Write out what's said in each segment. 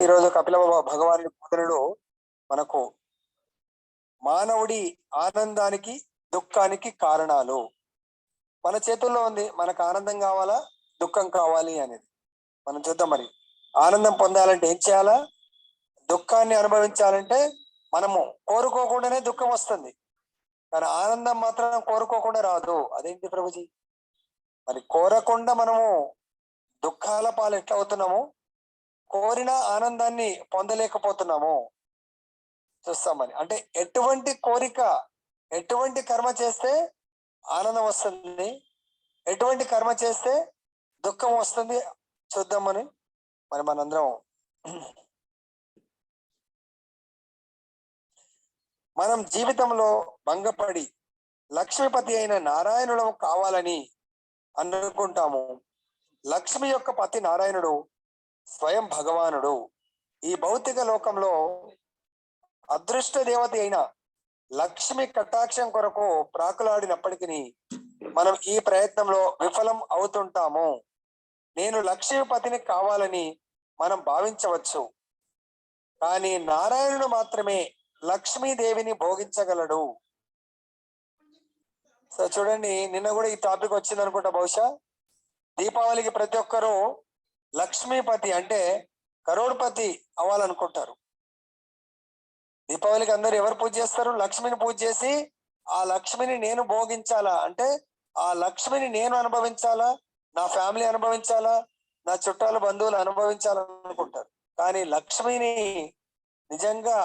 ఈరోజు కపిల భగవానుడి బోధనలో మనకు మానవుడి ఆనందానికి దుఃఖానికి కారణాలు మన చేతుల్లో ఉంది. మనకు ఆనందం కావాలా, దుఃఖం కావాలి అనేది మనం చూద్దాం. మరి ఆనందం పొందాలంటే ఏం చేయాలా, దుఃఖాన్ని అనుభవించాలంటే మనము కోరుకోకుండానే దుఃఖం వస్తుంది, కానీ ఆనందం మాత్రం కోరుకోకుండా రాదు. అదేంటి ప్రభుజీ? మరి కోరకుండా మనము దుఃఖాల పాలు ఎట్లా అవుతున్నాము, కోరిన ఆనందాన్ని పొందలేకపోతున్నాము చూస్తామని. అంటే ఎటువంటి కోరిక, ఎటువంటి కర్మ చేస్తే ఆనందం వస్తుంది, ఎటువంటి కర్మ చేస్తే దుఃఖం వస్తుంది చూద్దామని మరి మనందరం మనం జీవితంలో భంగపడి లక్ష్మీపతి అయిన నారాయణుడు కావాలని అనుకుంటాము. లక్ష్మి యొక్క పతి నారాయణుడు స్వయం భగవానుడు. ఈ భౌతిక లోకంలో అదృష్ట దేవత అయిన లక్ష్మి కటాక్షం కొరకు ప్రాకులాడినప్పటికీ మనం ఈ ప్రయత్నంలో విఫలం అవుతుంటాము. నేను లక్ష్మీపతిని కావాలని మనం భావించవచ్చు, కానీ నారాయణుడు మాత్రమే లక్ష్మీదేవిని భోగించగలడు. సో చూడండి, నిన్న కూడా ఈ టాపిక్ వచ్చింది అనుకుంటా. బహుశా దీపావళికి ప్రతి ఒక్కరూ లక్ష్మీపతి అంటే కరోడ్పతి అవ్వాలనుకుంటారు. దీపావళికి అందరు ఎవరు పూజ చేస్తారు? లక్ష్మిని పూజ చేసి ఆ లక్ష్మిని నేను భోగించాలా, అంటే ఆ లక్ష్మిని నేను అనుభవించాలా, నా ఫ్యామిలీ అనుభవించాలా, నా చుట్టాలు బంధువులు అనుభవించాలనుకుంటారు. కానీ లక్ష్మిని నిజంగా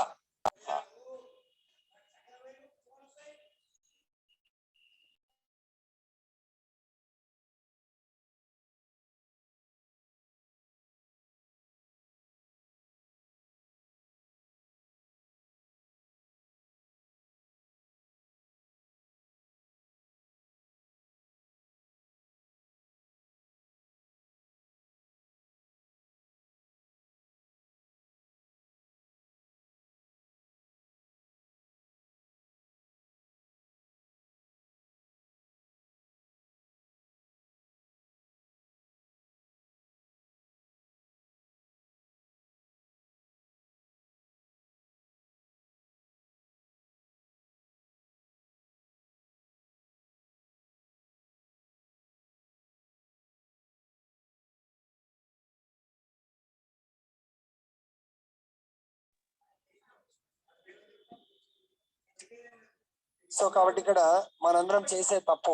సో కాబట్టి ఇక్కడ మనందరం చేసే తప్పు,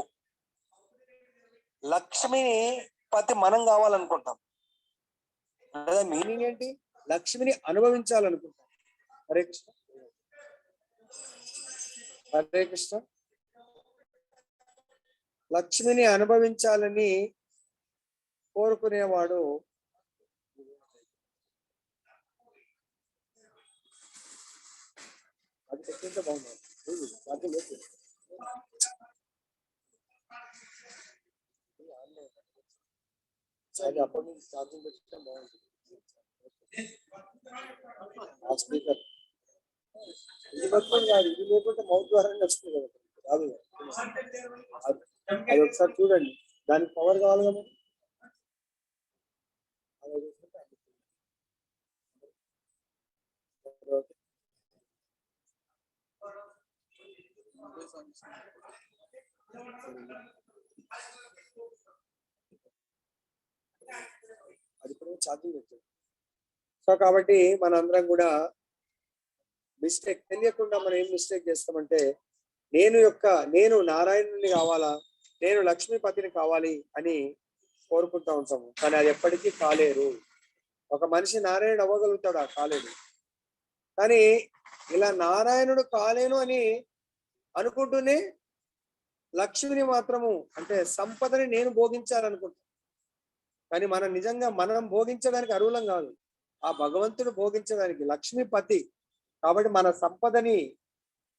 లక్ష్మిని పతి మనం కావాలనుకుంటాం. మీనింగ్ ఏంటి? లక్ష్మిని అనుభవించాలనుకుంటాం. హరే కృష్ణ, హరే కృష్ణ. లక్ష్మిని అనుభవించాలని కోరుకునేవాడు అది చెప్తే బాగుంది. అది అప్పటి నుంచి ఛార్జింగ్ పెట్టడం బాగుంటుంది. స్పీకర్ ఇది పట్టుకొని కాదు, ఇది లేకుంటే మౌత్ ద్వారానే వస్తుంది కదా, రాదు. అది ఒకసారి చూడండి, దానికి పవర్ కావాలి కదా. అది కూడా ఛార్జింగ్ పెట్టాడు. సో కాబట్టి మనందరం కూడా మిస్టేక్ తెలియకుండా మనం ఏం మిస్టేక్ చేస్తామంటే, నేను నారాయణుని కావాలా, నేను లక్ష్మీపతిని కావాలి అని కోరుకుంటా ఉంటాము, కానీ అది ఎప్పటికీ కాలేరు. ఒక మనిషి నారాయణుడు అవ్వగలుగుతాడా? కాలేడు. కానీ ఇలా నారాయణుడు కాలేను అని అనుకుంటూనే లక్ష్మిని మాత్రము, అంటే సంపదని నేను భోగించాలనుకుంటాను, కానీ మనం నిజంగా మనం భోగించడానికి అర్హులం కాదు, ఆ భగవంతుడు భోగించడానికి లక్ష్మీపతి. కాబట్టి మన సంపదని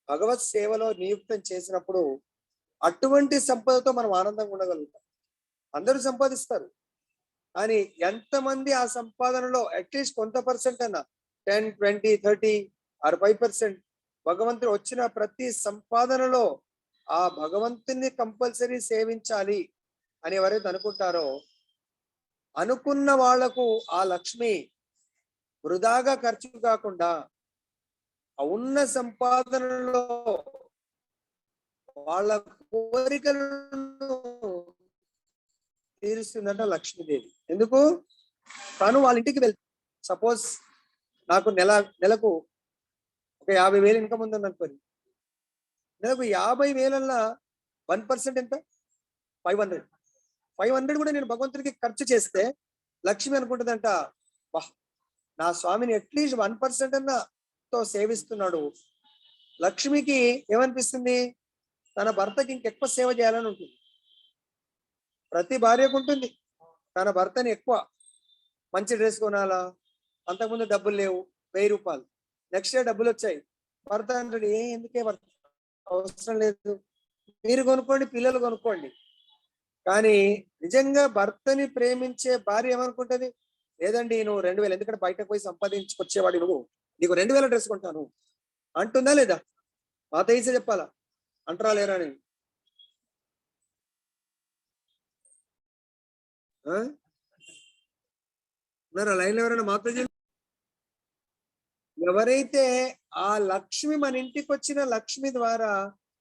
భగవత్ సేవలో నియుక్తం చేసినప్పుడు అటువంటి సంపదతో మనం ఆనందంగా ఉండగలుగుతాం. అందరూ సంపాదిస్తారు, కానీ ఎంతమంది ఆ సంపాదనలో అట్లీస్ట్ కొంత పర్సెంట్ అన్న 10, 20, 30 or 5% భగవంతుడు వచ్చిన ప్రతి సంపాదనలో ఆ భగవంతుని కంపల్సరీ సేవించాలి అని ఎవరైతే అనుకుంటారో, అనుకున్న వాళ్లకు ఆ లక్ష్మి వృధాగా ఖర్చు కాకుండా ఆ ఉన్న సంపాదనలో వాళ్ళ కోరికలను తీరుస్తుందంట లక్ష్మీదేవి. ఎందుకు? తను వాళ్ళ ఇంటికి వెళ్తుంది. సపోజ్ నాకు నెలకు ఒక 50,000 ఇన్కమ్ ఉందని అనుకోండి. నెలకు 50,000 1% ఎంత? 500 కూడా నేను భగవంతుడికి ఖర్చు చేస్తే లక్ష్మి అనుకుంటుందంట, వాహ్, నా స్వామిని అట్లీస్ట్ 1% అన్నతో సేవిస్తున్నాడు. లక్ష్మికి ఏమనిపిస్తుంది? తన భర్తకి ఇంకెక్కువ సేవ చేయాలని ఉంటుంది. ప్రతి భార్యకు ఉంటుంది. తన భర్తని ఎక్కువ మంచి డ్రెస్ కొనాలా, అంతకుముందు డబ్బులు లేవు, 1000 రూపాయలు, నెక్స్ట్ డే డబ్బులు వచ్చాయి. భర్త అంటాడు, ఎందుకే భర్త, అవసరం లేదు, మీరు కొనుక్కోండి, పిల్లలు కొనుక్కోండి. కానీ నిజంగా భర్తని ప్రేమించే భార్య ఏమనుకుంటది? లేదండి, నువ్వు 2,000, ఎందుకంటే బయటకు పోయి సంపాదించుకొచ్చేవాడి నువ్వు, నీకు 2,000 డ్రెస్ కొంటాను అంటుందా లేదా? మాత ఈసే చెప్పాలా, అంటారా లేరా అని? లైన్ ఎవరైనా మాత? ఎవరైతే ఆ లక్ష్మి మన ఇంటికి వచ్చిన లక్ష్మి ద్వారా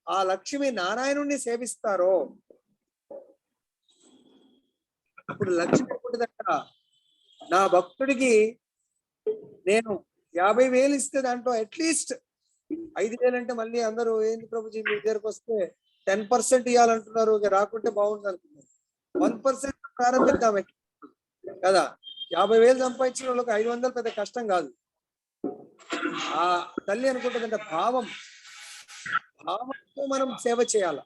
ఆ లక్ష్మి నారాయణుణ్ణి సేవిస్తారో అప్పుడు లక్ష్మి ఎప్పుడుదట, నా భక్తుడికి నేను 50,000 ఇస్తే దాంట్లో అట్లీస్ట్ 5,000 అంటే మళ్ళీ అందరూ ఏంది ప్రభుజీ మీ దగ్గరకు వస్తే 10% ఇవ్వాలంటున్నారు, రాకుంటే బాగుంది అనుకున్నారు. 1% ప్రారంభిద్దాం కదా. 50,000 సంపాదించిన వాళ్ళకి 500 పెద్ద కష్టం కాదు. ఆ తల్లి అనుకుంటుందంట, భావంతో మనం సేవ చేయాల.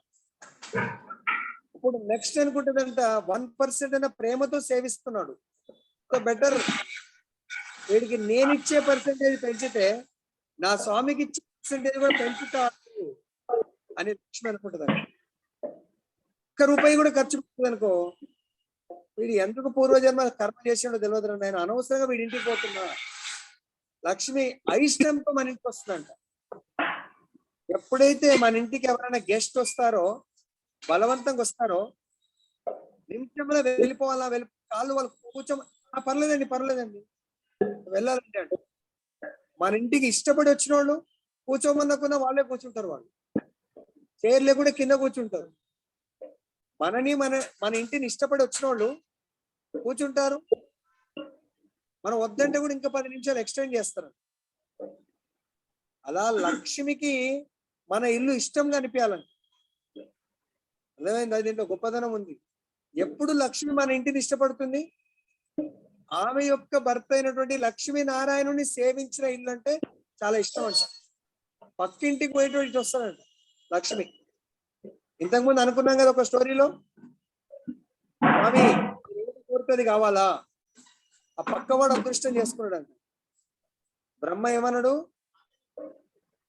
ఇప్పుడు నెక్స్ట్ అనుకుంటుందంట, 1% అన్న ప్రేమతో సేవిస్తున్నాడు, సో బెటర్, వీడికి నేను ఇచ్చే పర్సెంటేజ్ పెంచితే నా స్వామికి ఇచ్చే పర్సెంటేజ్ కూడా పెంచుతాడు అని లక్ష్మి అనుకుంటుందంట. ₹1 కూడా ఖర్చు పెట్టదు అనుకో, వీడు ఎందుకు పూర్వజన్మ కర్మ చేసాడో తెలియదు, నేను అనవసరంగా వీడి ఇంటికి పోతున్నా. లక్ష్మి అయిష్టంతో మన ఇంటికి వస్తుందంట. ఎప్పుడైతే మన ఇంటికి ఎవరైనా గెస్ట్ వస్తారో, బలవంతంగా వస్తారో, నిమిషంలో వెళ్ళిపోవాలా, కాళ్ళు వాళ్ళు పర్లేదండి వెళ్ళాలండి అంటే, మన ఇంటికి ఇష్టపడి వచ్చిన వాళ్ళు కూర్చోమన్నకున్నా వాళ్ళే కూర్చుంటారు. వాళ్ళు చైర్లే కూడా కింద కూర్చుంటారు. మన ఇంటిని ఇష్టపడి వచ్చిన వాళ్ళు కూర్చుంటారు. మనం వద్దంటే కూడా ఇంకా 10 నిమిషాలు ఎక్స్టెండ్ చేస్తారు. అలా లక్ష్మికి మన ఇల్లు ఇష్టంగా అనిపించాలండి. అర్థమైంది? దీంట్లో గొప్పదనం ఉంది. ఎప్పుడు లక్ష్మి మన ఇంటిని ఇష్టపడుతుంది? ఆమె యొక్క భర్త అయినటువంటి లక్ష్మీనారాయణుని సేవించిన ఇల్లు అంటే చాలా ఇష్టం అంట. పక్కింటికి పోయేటువంటి వస్తాడంట లక్ష్మి. ఇంతకుముందు అనుకున్నాం కదా ఒక స్టోరీలో, స్వామి కోరుతుంది కావాలా, ఆ పక్కవాడు అదృష్టం చేసుకున్నాడు అంట. బ్రహ్మ ఏమన్నాడు?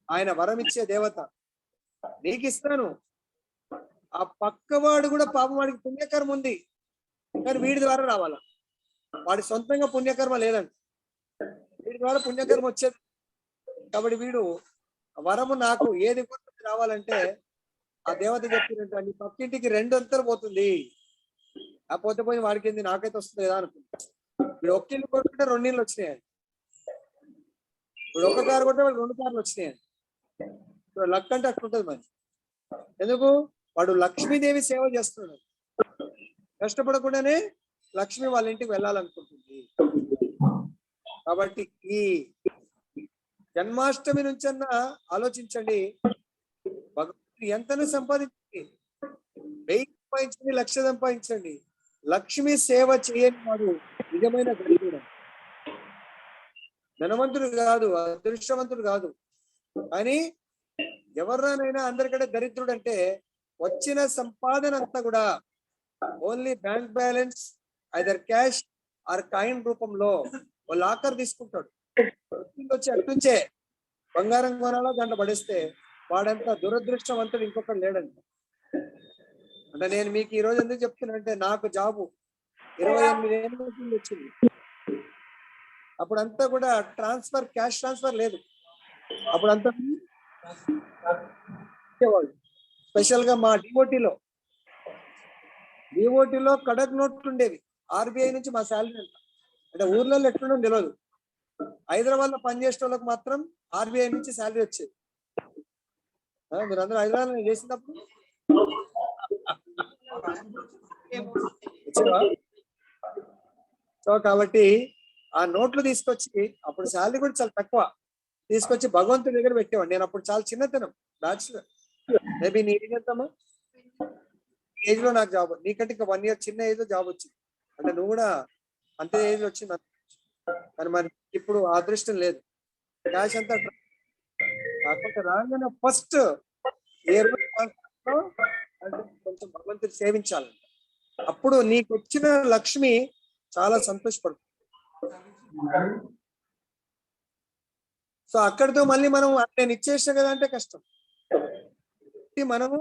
ఆయన వరం ఇచ్చే దేవత, నీకు ఇస్తాను, ఆ పక్కవాడు కూడా పాపం, వాడికి పుణ్యకర్మ ఉంది కానీ వీడి ద్వారా రావాలా, వాడి సొంతంగా పుణ్యకర్మ లేదంట, వీడి ద్వారా పుణ్యకర్మ వచ్చేది. కాబట్టి వీడు వరము నాకు ఏది కోరుతుంది రావాలంటే ఆ దేవత చెప్పినట్టు, నీ పక్కింటికి 2 అంతలు పోతుంది, ఆ పోతే పోయి వాడికి ఏంది, నాకైతే వస్తుంది కదా అనుకుంటా. వీడు ఒక్క ఇల్లు కొట్టుకుంటే 2 ఇళ్ళు వచ్చినాయండి, ఇప్పుడు ఒక కారు కొట్టే వాడు 2 కార్లు వచ్చినాయండి. లక్ అంటే అట్లుంటది మరి. ఎందుకు? వాడు లక్ష్మీదేవి సేవ చేస్తున్నాడు, కష్టపడకుండానే లక్ష్మి వాళ్ళ ఇంటికి వెళ్ళాలనుకుంటుంది. కాబట్టి ఈ జన్మాష్టమి నుంచన్నా ఆలోచించండి, భగవంతుడు ఎంతను సంపాదించండి, 1000 సంపాదించండి, 1,00,000 సంపాదించండి, లక్ష్మి సేవ చేయని వాడు నిజమైన దరిద్రుడు. ధనవంతుడు కాదు, అదృష్టవంతుడు కాదు, కానీ ఎవరినైనా అందరికంటే దరిద్రుడు అంటే వచ్చిన సంపాదన అంతా కూడా only bank balance, either cash or coin రూపంలో లాకర్ తీసుకుంటాడు. వచ్చి అట్టుంచే బంగారం కొనాలో దాంట్లో పడేస్తే వాడంతా దురదృష్టవంతుడు ఇంకొకటి లేడంట. అంటే నేను మీకు ఈ రోజు ఎందుకు చెప్తున్నానంటే, నాకు జాబు 28 ఏళ్ళ వచ్చింది. అప్పుడంతా కూడా క్యాష్ ట్రాన్స్ఫర్ లేదు. అప్పుడంతా స్పెషల్ గా మా డిఓటీలో కడక్ నోట్లు ఉండేవి. RBI నుంచి మా శాలరీ అంటే ఊర్లలో ఎట్లుండో తెలియదు, హైదరాబాద్ లో పనిచేసే వాళ్ళకి మాత్రం ఆర్బీఐ నుంచి శాలరీ వచ్చేది. మీరు అందరూ హైదరాబాద్ లో చేసినప్పుడు సో కాబట్టి ఆ నోట్లు తీసుకొచ్చి అప్పుడు శాలరీ కూడా చాలా తక్కువ తీసుకొచ్చి భగవంతుడి దగ్గర పెట్టేవాడు. నేను అప్పుడు చాలా చిన్నతనం, బ్యాచులర్. మేబీ నీ ఏజ్ ఎంతమ్మా? ఏజ్ లో నాకు జాబ్, నీకంటే ఇంకా 1 year చిన్న ఏజ్ లో జాబ్ వచ్చింది. అంటే నువ్వు కూడా అంతే ఏజ్ వచ్చింది. కానీ మరి ఇప్పుడు ఆ అదృష్టం లేదు. క్యాష్ అంతా కాకుండా రాగానే ఫస్ట్ అంటే కొంచెం భగవంతుడు సేవించాలి. అప్పుడు నీకు వచ్చిన లక్ష్మి చాలా సంతోషపడుతుంది. సో అక్కడితో మళ్ళీ మనం నేను ఇచ్చేసిన కదా అంటే కష్టం. మనము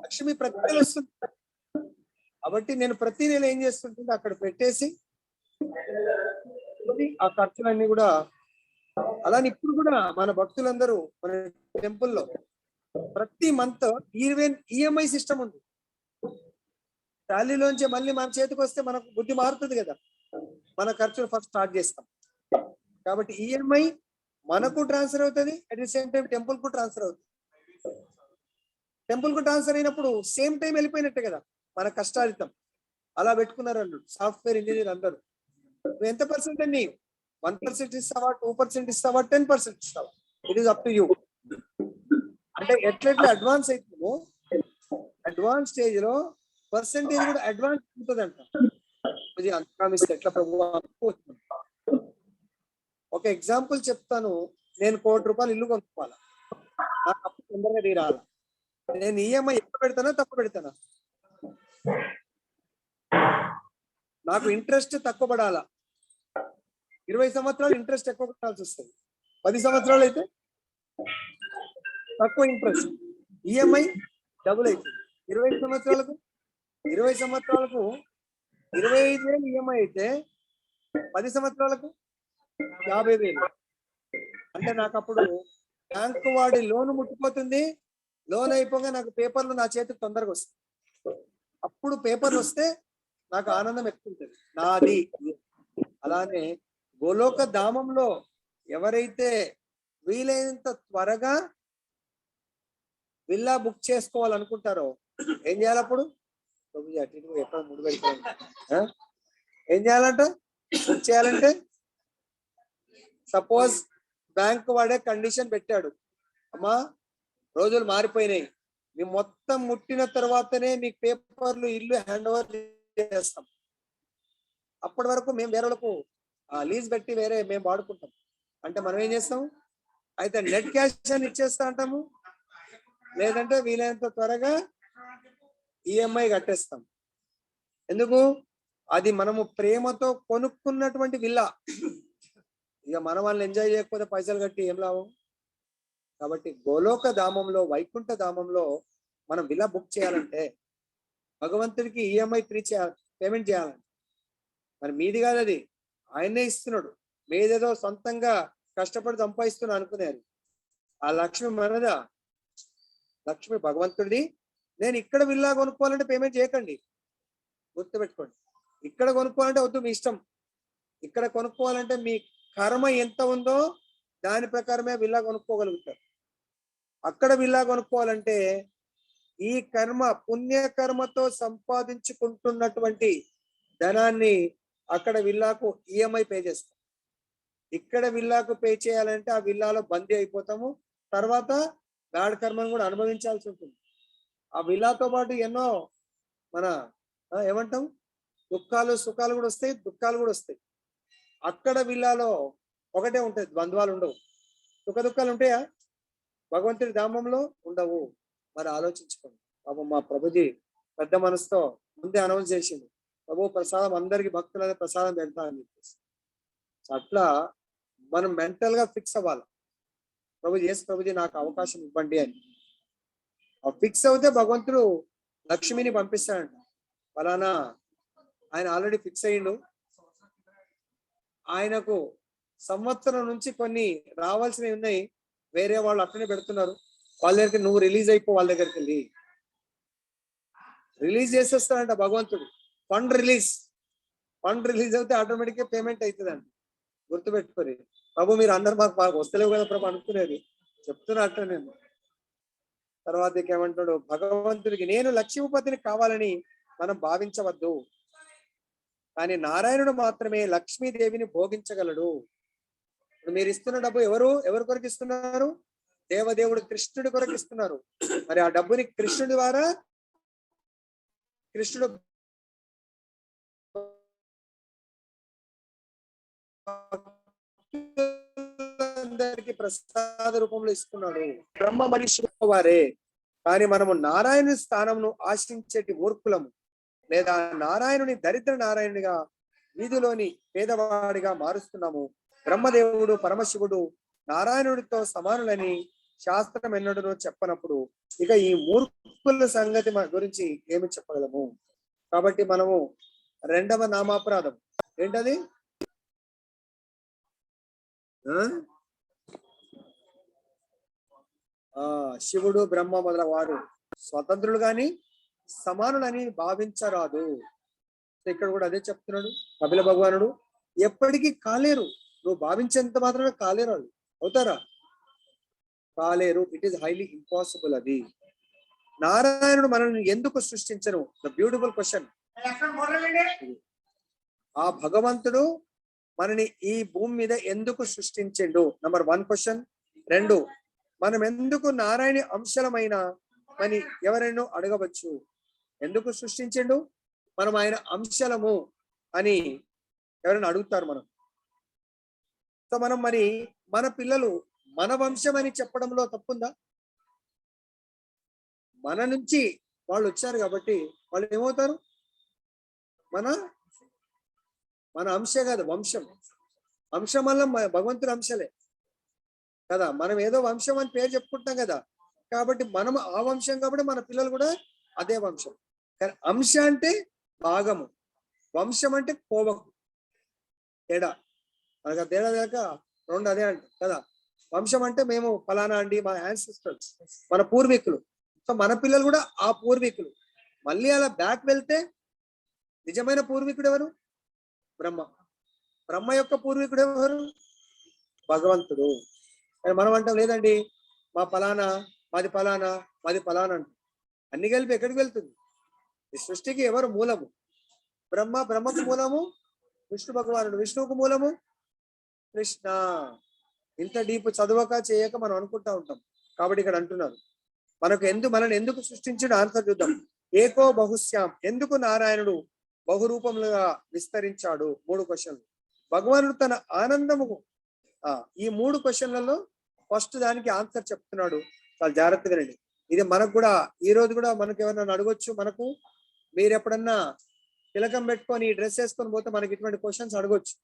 లక్ష్మి ప్రతి నెల వస్తుంది కాబట్టి నేను ప్రతి నెల ఏం చేస్తుంటే అక్కడ పెట్టేసి ఆ ఖర్చులన్నీ కూడా. అలానే ఇప్పుడు కూడా మన భక్తులందరూ మన టెంపుల్లో ప్రతి మంత్ ఈఎంఐ సిస్టమ్ ఉంది. శాలరీలోంచి మళ్ళీ మన చేతికి వస్తే మనకు బుద్ధి మారుతుంది కదా, మన ఖర్చులు ఫస్ట్ స్టార్ట్ చేస్తాం. కాబట్టి ఈఎంఐ మనకు ట్రాన్స్ఫర్ అవుతుంది, at the same time temple కు ట్రాన్స్ఫర్ అవుతుంది. టెంపుల్ కు ట్రాన్స్ఫర్ అయినప్పుడు సేమ్ టైం వెళ్ళిపోయినట్టే కదా మన కష్టాలితం. అలా పెట్టుకున్నారు అల్లుడు సాఫ్ట్వేర్ ఇంజనీర్ అందరూ. నువ్వు ఎంత పర్సెంట్ అండి? 1% ఇస్తావా, 2% ఇస్తావా, 10% ఇస్తావా? It is up to you. అంటే ఎట్లెట్లా అడ్వాన్స్ అవుతుందో అడ్వాన్స్ స్టేజ్ లో పర్సెంటేజ్ కూడా అడ్వాన్స్ ఉంటుంది అంట. ఎట్లా ప్రభు? ఒక ఎగ్జాంపుల్ చెప్తాను. నేను ₹1,00,00,000 ఇల్లు కొనుక్కోవాలా, నాకు అప్పు తొందరగా తీరాలా. నేను ఈఎంఐ ఎక్కువ పెడతానా తక్కువ పెడతానా? నాకు ఇంట్రెస్ట్ తక్కువ పడాలా. 20 సంవత్సరాలు ఇంట్రెస్ట్ ఎక్కువ కట్టాల్సి వస్తుంది, 10 సంవత్సరాలు అయితే తక్కువ ఇంట్రెస్ట్, ఈఎంఐ డబుల్ అవుతుంది. 20 సంవత్సరాలకు 25,000 ఈఎంఐ అయితే 10 సంవత్సరాలకు 50,000. అంటే నాకు అప్పుడు బ్యాంకు వాడి లోన్ ముట్టిపోతుంది. లోన్ అయిపోగా నాకు పేపర్లు నా చేతికి తొందరగా వస్తాయి. అప్పుడు పేపర్లు వస్తే నాకు ఆనందం ఎక్కువ ఉంటుంది, నాది. అలానే గోలోక ధామంలో ఎవరైతే వీలైనంత త్వరగా విల్లా బుక్ చేసుకోవాలనుకుంటారో ఏం చేయాలి? అప్పుడు ఎక్కడ ముడి పెడతారు, ఏం చేయాలంట? బుక్ చేయాలంటే సపోజ్ బ్యాంక్ వాడే కండిషన్ పెట్టాడు, అమ్మా రోజులు మారిపోయినాయి, మేము మొత్తం ముట్టిన తర్వాతనే మీకు పేపర్లు ఇల్లు హ్యాండ్ ఓవర్ చేస్తాం. అప్పటి వరకు మేము వేరే వాళ్ళకు లీజ్ పెట్టి వేరే మేము వాడుకుంటాం. అంటే మనం ఏం చేస్తాం? అయితే నెట్ క్యాష్ అని ఇచ్చేస్తా అంటాము, లేదంటే వీలైనంత త్వరగా ఈఎంఐ కట్టేస్తాం. ఎందుకు? అది మనము ప్రేమతో కొనుక్కున్నటువంటి విల్లా. ఇక మన వాళ్ళని ఎంజాయ్ చేయకపోతే పైసలు కట్టి ఏం లాభం? కాబట్టి గోలోక ధామంలో, వైకుంఠ ధామంలో మనం విల్లా బుక్ చేయాలంటే భగవంతుడికి ఈఎంఐ పేమెంట్ చేయాలంటే మరి మీది కాదు, అది ఆయనే ఇస్తున్నాడు. మీదేదో సొంతంగా కష్టపడి సంపాదిస్తున్నా అనుకునేది. ఆ లక్ష్మి మనదా? లక్ష్మి భగవంతుడి. నేను ఇక్కడ విల్లా కొనుక్కోవాలంటే పేమెంట్ చేయకండి, గుర్తుపెట్టుకోండి. ఇక్కడ కొనుక్కోవాలంటే వద్దు, మీ ఇష్టం. ఇక్కడ కొనుక్కోవాలంటే మీ కర్మ ఎంత ఉందో దాని ప్రకారమే విల్లా కొనుక్కోగలుగుతారు. అక్కడ విల్లా కొనుక్కోవాలంటే ఈ కర్మ పుణ్యకర్మతో సంపాదించుకుంటున్నటువంటి ధనాన్ని అక్కడ విల్లాకు ఈఎంఐ పే చేస్తాం. ఇక్కడ విల్లాకు పే చేయాలంటే ఆ విల్లాలో బందీ అయిపోతాము. తర్వాత గాఢ కర్మను కూడా అనుభవించాల్సి ఉంటుంది. ఆ విల్లాతో పాటు ఎన్నో మన ఏమంటాం దుఃఖాలు సుఖాలు కూడా వస్తాయి, దుఃఖాలు కూడా వస్తాయి. అక్కడ విల్లాలో ఒకటే ఉంటుంది, ద్వంద్వాలు ఉండవు. సుఖ దుఃఖాలు ఉంటాయా? భగవంతుడి ధామంలో ఉండవు. మరి ఆలోచించుకోండి. పాపం మా ప్రభుజీ పెద్ద మనసుతో ముందే అనౌన్స్ చేసింది, ప్రభు ప్రసాదం అందరికి భక్తులనే ప్రసాదం పెడతా అని చెప్పేసి. అట్లా మనం మెంటల్ గా ఫిక్స్ అవ్వాలి. ప్రభుజీ నాకు అవకాశం ఇవ్వండి అని. ఫిక్స్ అవుతే భగవంతుడు లక్ష్మిని పంపిస్తాడంట. ఫలానా ఆయన ఆల్రెడీ ఫిక్స్ అయ్యిండు, ఆయనకు సంవత్సరం నుంచి కొన్ని రావాల్సినవి ఉన్నాయి, వేరే వాళ్ళు అట్లనే పెడుతున్నారు, వాళ్ళ దగ్గరికి నువ్వు రిలీజ్ అయిపో, వాళ్ళ దగ్గరికి వెళ్ళి రిలీజ్ చేసేస్తాడంట భగవంతుడు. ఫండ్ రిలీజ్ అవుతే ఆటోమేటిక్ గా పేమెంట్ అవుతుందండి. గుర్తుపెట్టుకొని ప్రభు మీరు అందరు మాకు వస్తలేవు కదా ప్రభు అనుకునేది చెప్తున్నట్టు నేను. తర్వాత ఏమంటాడు భగవంతుడికి నేను లక్ష్మీపతిని కావాలని మనం భావించవద్దు, కానీ నారాయణుడు మాత్రమే లక్ష్మీదేవిని భోగించగలడు. మీరు ఇస్తున్న డబ్బు ఎవరు కొరకు ఇస్తున్నారు? దేవదేవుడు కృష్ణుడి కొరకు ఇస్తున్నారు. మరి ఆ డబ్బుని కృష్ణుడి ద్వారా కృష్ణుడు అందరికి ప్రసాద రూపంలో ఇస్తున్నాడు. బ్రహ్మ మనిషి వారే, కానీ మనము నారాయణుని స్థానంను ఆశించేటి మూర్ఖులము, లేదా నారాయణుని దరిద్ర నారాయణునిగా వీధిలోని పేదవాడిగా మారుస్తున్నాము. బ్రహ్మదేవుడు పరమశివుడు నారాయణుడితో సమానులని శాస్త్రం ఎన్నడూ చెప్పనప్పుడు ఇక ఈ మూర్ఖుల సంగతి గురించి ఏమి చెప్పగలము? కాబట్టి మనము రెండవ నామాపరాధం ఏంటది? శివుడు బ్రహ్మ మొదల వారు స్వతంత్రులు గాని సమానులని భావించరాదు. ఇక్కడ కూడా అదే చెప్తున్నాడు కపిల భగవానుడు. ఎప్పటికీ కాలేరు, నువ్వు భావించేంత మాత్రమే కాలేరు, వాళ్ళు అవుతారా? కాలేరు. It is highly impossible. అది నారాయణుడు మనల్ని ఎందుకు సృష్టించను? The beautiful question. ఆ భగవంతుడు మనని ఈ భూమి మీద ఎందుకు సృష్టించిండు? Number 1 question. 2, మనం ఎందుకు నారాయణ అంశలమైన అని ఎవరైనా అడగవచ్చు. ఎందుకు సృష్టించిండు? మనం ఆయన అంశలము అని ఎవరైనా అడుగుతారు మనం. సో మనం మరి మన పిల్లలు మన వంశం అని చెప్పడంలో తప్పుందా? మన నుంచి వాళ్ళు వచ్చారు కాబట్టి వాళ్ళు ఏమవుతారు? మన అంశే కాదు, వంశం. అంశం వల్ల భగవంతుడి అంశలే కదా. మనం ఏదో వంశం అని పేరు చెప్పుకుంటాం కదా, కాబట్టి మనం ఆ వంశం కాబట్టి మన పిల్లలు కూడా అదే వంశం. కానీ అంశ అంటే భాగము, వంశం అంటే కోవకు. తేడా మనకు తేడా లేక రెండు అదే అంట కదా. వంశం అంటే మేము ఫలానా అండి, మా యాన్సిస్టర్స్, మన పూర్వీకులు. సో మన పిల్లలు కూడా ఆ పూర్వీకులు. మళ్ళీ అలా బ్యాక్ వెళ్తే నిజమైన పూర్వీకుడు ఎవరు? బ్రహ్మ. బ్రహ్మ యొక్క పూర్వీకుడు ఎవరు? భగవంతుడు. మనం అంటాం లేదండి మా ఫలానా, మాది ఫలానా, మాది ఫలానా అంట. అన్ని కలిపి ఎక్కడికి వెళ్తుంది? ఈ సృష్టికి ఎవరు మూలము? బ్రహ్మ. బ్రహ్మకు మూలము విష్ణు భగవానుడు. విష్ణువుకు మూలము కృష్ణ. ఇంత డీప్ చదవక చేయక మనం అనుకుంటా ఉంటాం. కాబట్టి ఇక్కడ అంటున్నారు మనల్ని ఎందుకు సృష్టించిన ఆన్సర్ చూద్దాం. ఏకో బహుశ్యాం, ఎందుకు నారాయణుడు బహురూపములుగా విస్తరించాడు? 3 క్వశ్చన్లు. భగవానుడు తన ఆనందము. ఈ 3 క్వశ్చన్లలో ఫస్ట్ దానికి ఆన్సర్ చెప్తున్నాడు. చాలా జాగ్రత్తగా రండి. ఇది మనకు కూడా ఈ రోజు కూడా మనకు ఎవరైనా అడగొచ్చు. మీరు ఎప్పుడన్నా తిలకం పెట్టుకొని డ్రెస్ వేసుకొని పోతే మనకి ఇటువంటి క్వశ్చన్స్ అడగొచ్చు.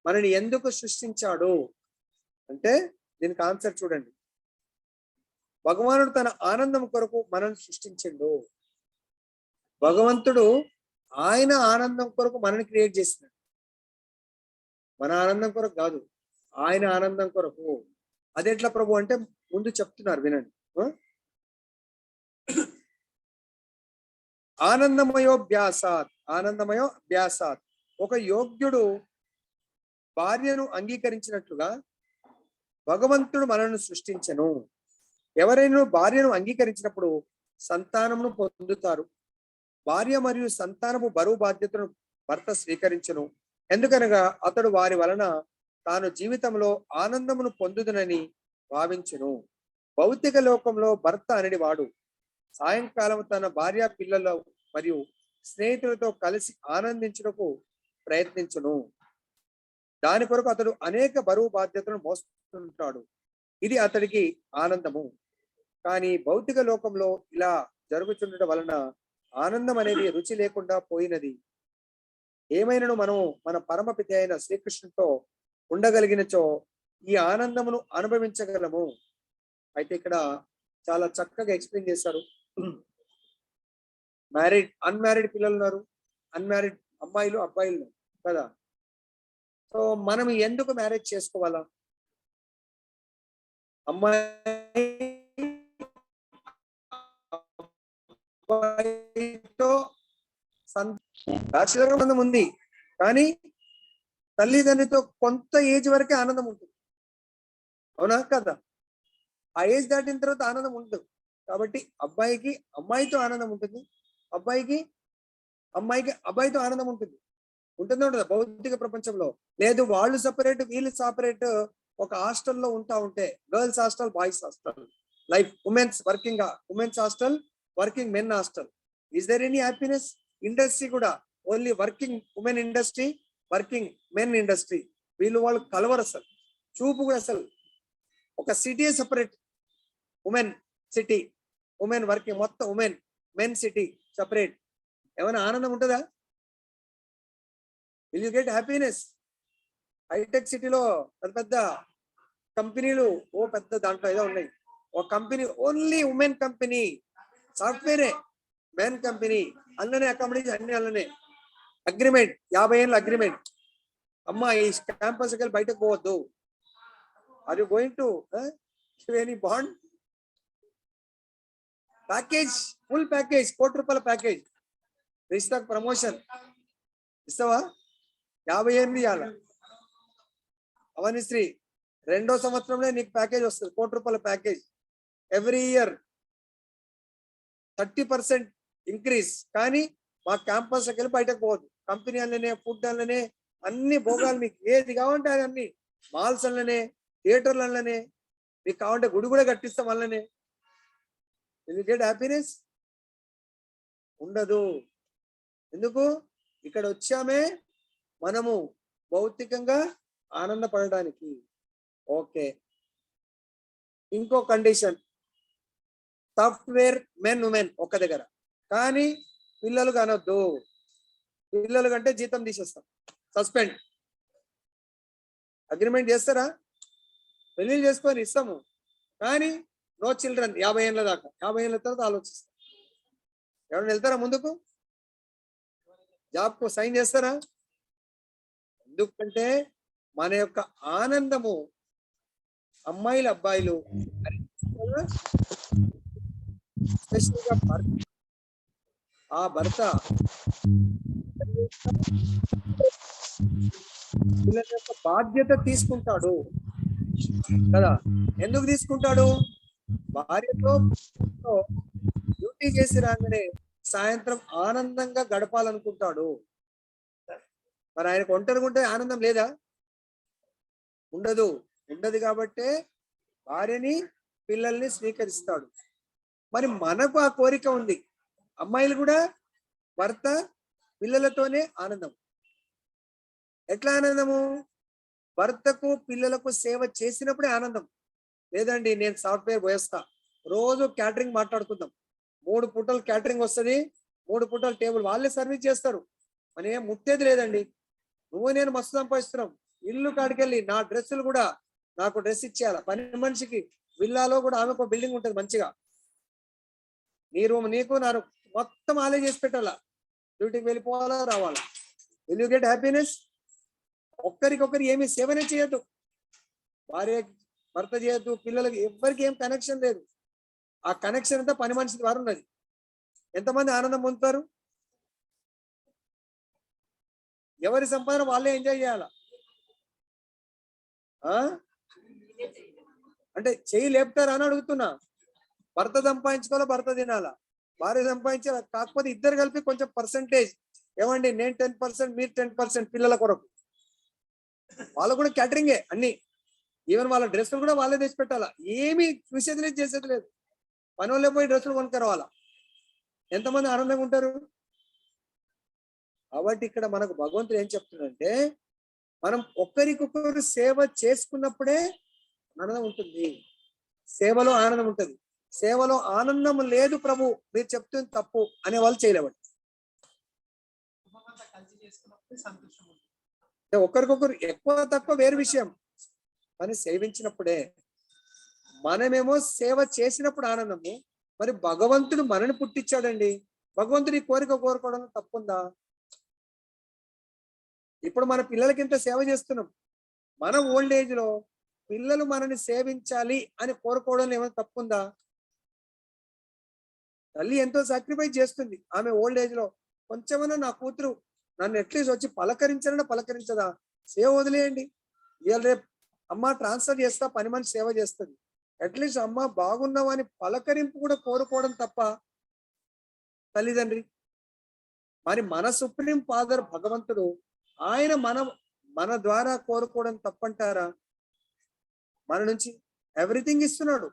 మనని ఎందుకు సృష్టించాడు అంటే దీనికి ఆన్సర్ చూడండి. భగవానుడు తన ఆనందం కొరకు మనల్ని సృష్టించిండు. భగవంతుడు ఆయన ఆనందం కొరకు మనల్ని క్రియేట్ చేసినాడు. మన ఆనందం కొరకు కాదు, ఆయన ఆనందం కొరకు. అదెట్లా ప్రభు అంటే ముందు చెప్తున్నారు వినండి. ఆనందమయోభ్యాసాత్ ఒక యోగ్యుడు భార్యను అంగీకరించినట్లుగా భగవంతుడు మనల్ని సృష్టించను. ఎవరైనా భార్యను అంగీకరించినప్పుడు సంతానమును పొందుతారు. భార్య మరియు సంతానము బరువు బాధ్యతను భర్త స్వీకరించను. ఎందుకనగా అతడు వారి వలన తాను జీవితంలో ఆనందమును పొందుదనని భావించును. భౌతిక లోకంలో భర్త అనేది వాడు సాయంకాలం తన భార్య, పిల్లలు మరియు స్నేహితులతో కలిసి ఆనందించుటకు ప్రయత్నించును. దాని కొరకు అతడు అనేక బరువు బాధ్యతలను మోస్తుంటాడు. ఇది అతడికి ఆనందము. కానీ భౌతిక లోకంలో ఇలా జరుగుతుండటం వలన ఆనందం అనేది రుచి లేకుండా పోయినది. ఏమైనాను మనము మన పరమపిత అయిన శ్రీకృష్ణుతో ఉండగలిగినచో ఈ ఆనందమును అనుభవించగలము. అయితే ఇక్కడ చాలా చక్కగా ఎక్స్ప్లెయిన్ చేశారు. అన్మ్యారీడ్ పిల్లలు ఉన్నారు, అన్మ్యారీడ్ అమ్మాయిలు, అబ్బాయిలు కదా. సో మనం ఎందుకు మ్యారేజ్ చేసుకోవాలా? అమ్మాయితో సంబంధం ఉంది, కానీ తల్లిదండ్రితో కొంత ఏజ్ వరకే ఆనందం ఉంటుంది, అవునా కదా? ఆ ఏజ్ దాటిన తర్వాత ఆనందం ఉండదు. కాబట్టి అబ్బాయికి అమ్మాయితో ఆనందం ఉంటుంది, అబ్బాయికి అబ్బాయితో ఆనందం ఉంటుంది. ఉంటుందో ఉండదా భౌతిక ప్రపంచంలో? లేదు, వాళ్ళు సపరేట్ వీళ్ళు సపరేట్ ఒక హాస్టల్లో ఉంటా ఉంటే, girls hostel boys hostel life, women's hostel, working men hostel, is there any happiness? Industry కూడా only working women industry, working men industry, వీళ్ళు వాళ్ళు కలవరు అసలు, చూపు కూడా అసలు. ఒక city separate, women city, women working, మొత్తం ఉమెన్ మెన్ సిటీ సపరేట్. ఏమైనా ఆనందం ఉంటుందా? Will you get happiness? Hi tech సిటీలో పెద్ద పెద్ద కంపెనీలు, పెద్ద దాంట్లో ఏదో ఉన్నాయి, ఒక కంపెనీ ఓన్లీ ఉమెన్ కంపెనీ, సాఫ్ట్వేరే మెన్ కంపెనీ, అందులోనే అకామిడేషన్ అన్ని అందులోనే, అగ్రిమెంట్ 50 ఏళ్ళ అగ్రిమెంట్. అమ్మా ఈ క్యాంపస్కి వెళ్ళి బయటకు పోవద్దు. Are you going to any bond? Package, full package, ₹1 కోటి ప్యాకేజ్, రిజిస్టర్ ప్రమోషన్ ఇస్తావా? 58 ఇవ్వాల. అవనిశ్రీ 2వ సంవత్సరంలో నీకు ప్యాకేజ్ వస్తుంది, ₹1 కోటి ప్యాకేజ్. Every year 30% increase. కానీ మా క్యాంపస్కి వెళ్ళి బయటకు పోవద్దు, కంపెనీ అందులోనే, ఫుడ్ అందులోనే, అన్ని భోగాలు, మీకు ఏది కావాలంటే అది అన్ని, మాల్స్ అందులోనే, థియేటర్లు అందులోనే, మీకు కావాలంటే గుడి కూడా కట్టిస్తాం అందులోనే. Will you get happiness? ఉండదు. ఎందుకు? ఇక్కడ వచ్చామే మనము భౌతికంగా ఆనందపడడానికి. ఓకే, ఇంకో కండిషన్, సాఫ్ట్వేర్ మెన్ ఉమెన్ ఒక దగ్గర, కానీ పిల్లలు కానొద్దు. పిల్లలు కంటే జీతం తీసేస్తాం, సస్పెండ్. అగ్రిమెంట్ చేస్తారా? పెళ్లి చేసుకొని ఇస్తాము, కానీ నో చిల్డ్రన్ 50 ఏళ్ళ దాకా. 50 ఏళ్ళ తర్వాత ఆలోచిస్తాం. ఎవరైనా వెళ్తారా ముందుకు? జాబ్కు సైన్ చేస్తారా? ఎందుకంటే మన యొక్క ఆనందము అమ్మాయిలు అబ్బాయిలు స్పెషల్గా ఆ భర్త పిల్లల యొక్క బాధ్యత తీసుకుంటాడు కదా. ఎందుకు తీసుకుంటాడు? భార్యతో డ్యూటీ చేసి రాగానే సాయంత్రం ఆనందంగా గడపాలనుకుంటాడు. మరి ఆయనకు ఒంటరిగా ఉంటే ఆనందం లేదా? ఉండదు. ఉండదు కాబట్టే భార్యని పిల్లల్ని స్వీకరిస్తాడు. మరి మనకు ఆ కోరిక ఉంది. అమ్మాయిలు కూడా భర్త పిల్లలతోనే ఆనందం. ఎట్లా ఆనందము? భర్తకు పిల్లలకు సేవ చేసినప్పుడే ఆనందం. లేదండి నేను సాఫ్ట్వేర్ పోయేస్తా, రోజు క్యాటరింగ్ మాట్లాడుకుందాం, 3 పూటలు క్యాటరింగ్ వస్తుంది, 3 పూటలు టేబుల్ వాళ్ళే సర్వీస్ చేస్తారు, మన ఏం ముట్టేది లేదండి. నువ్వు నేను మస్తు సంపాదిస్తున్నాం, ఇల్లు కాడికెళ్ళి నా డ్రెస్సులు కూడా నాకు డ్రెస్ ఇచ్చేయాల. పని మనిషికి విల్లాలో కూడా ఆమెకు ఒక బిల్డింగ్ ఉంటుంది మంచిగా, నీ రూమ్ నీకు నా రూమ్ మొత్తం ఆలే చేసి పెట్టాలా, డ్యూటీకి వెళ్ళిపోవాలా రావాలా. Will you get happiness? ఒక్కరికొకరు ఏమి సేవనే చేయొద్దు, భార్య భర్త చేయొద్దు, పిల్లలకి ఎవ్వరికి ఏం కనెక్షన్ లేదు. ఆ కనెక్షన్ అంతా పని మనిషి ద్వారా ఉన్నది. ఎంతమంది ఆనందం పొందుతారు? ఎవరి సంపాదన వాళ్ళే ఎంజాయ్ చేయాలా? అంటే చెయ్యి లేపుతారా అని అడుగుతున్నా. భర్త సంపాదించుకోవాలా, భర్త తినాలా, భార్య సంపాదించాలా. కాకపోతే ఇద్దరు కలిపి కొంచెం పర్సంటేజ్, ఏమండి నేను 10% మీరు 10% పిల్లల కొరకు. వాళ్ళు కూడా క్యాటరింగే అన్ని, ఈవెన్ వాళ్ళ డ్రెస్సులు కూడా వాళ్ళే తెచ్చి పెట్టాలా. ఏమి చూసేది లేదు, చేసేది లేదు, పని వాళ్ళే పోయి డ్రెస్సులు కొనుక్కరావాలా. ఎంతమంది ఆనందంగా ఉంటారు? కాబట్టి ఇక్కడ మనకు భగవంతుడు ఏం చెప్తున్నాడంటే, మనం ఒకరికొకరు సేవ చేసుకున్నప్పుడే ఆనందం ఉంటుంది, సేవలో ఆనందం ఉంటుంది. సేవలో ఆనందం లేదు ప్రభు మీరు చెప్తుంది తప్పు అనే వాళ్ళు చేయలేవండి. ఒకరికొకరు ఎక్కువ తక్కువ వేరు విషయం, కానీ సేవించినప్పుడే. మనమేమో సేవ చేసినప్పుడు ఆనందము. మరి భగవంతుడు మనని పుట్టించాడండి, భగవంతుడి కోరిక కోరుకోవడం తప్పుందా? ఇప్పుడు మన పిల్లలకి ఇంత సేవ చేస్తున్నాం, మన ఓల్డ్ ఏజ్ లో పిల్లలు మనని సేవించాలి అని కోరుకోవడం ఏమైనా తప్పుందా? తల్లి ఎంతో సాక్రిఫైస్ చేస్తుంది, ఆమె ఓల్డ్ ఏజ్ లో కొంచెమన్నా నా కూతురు నన్ను అట్లీస్ట్ వచ్చి పలకరించాలన్నా పలకరించదా? సేవ వదిలేయండి. ఇవాళ రేపు అమ్మ ట్రాన్స్ఫర్ చేస్తా, పని మనిషి సేవ చేస్తుంది. అట్లీస్ట్ అమ్మ బాగున్నావా అని పలకరింపు కూడా కోరుకోవడం తప్ప తల్లిదండ్రి. మరి మన సుప్రీం ఫాదర్ భగవంతుడు ఆయన మన ద్వారా కోరుకోవడం తప్పంటారా? మన నుంచి ఎవ్రీథింగ్ ఇస్తున్నాడు,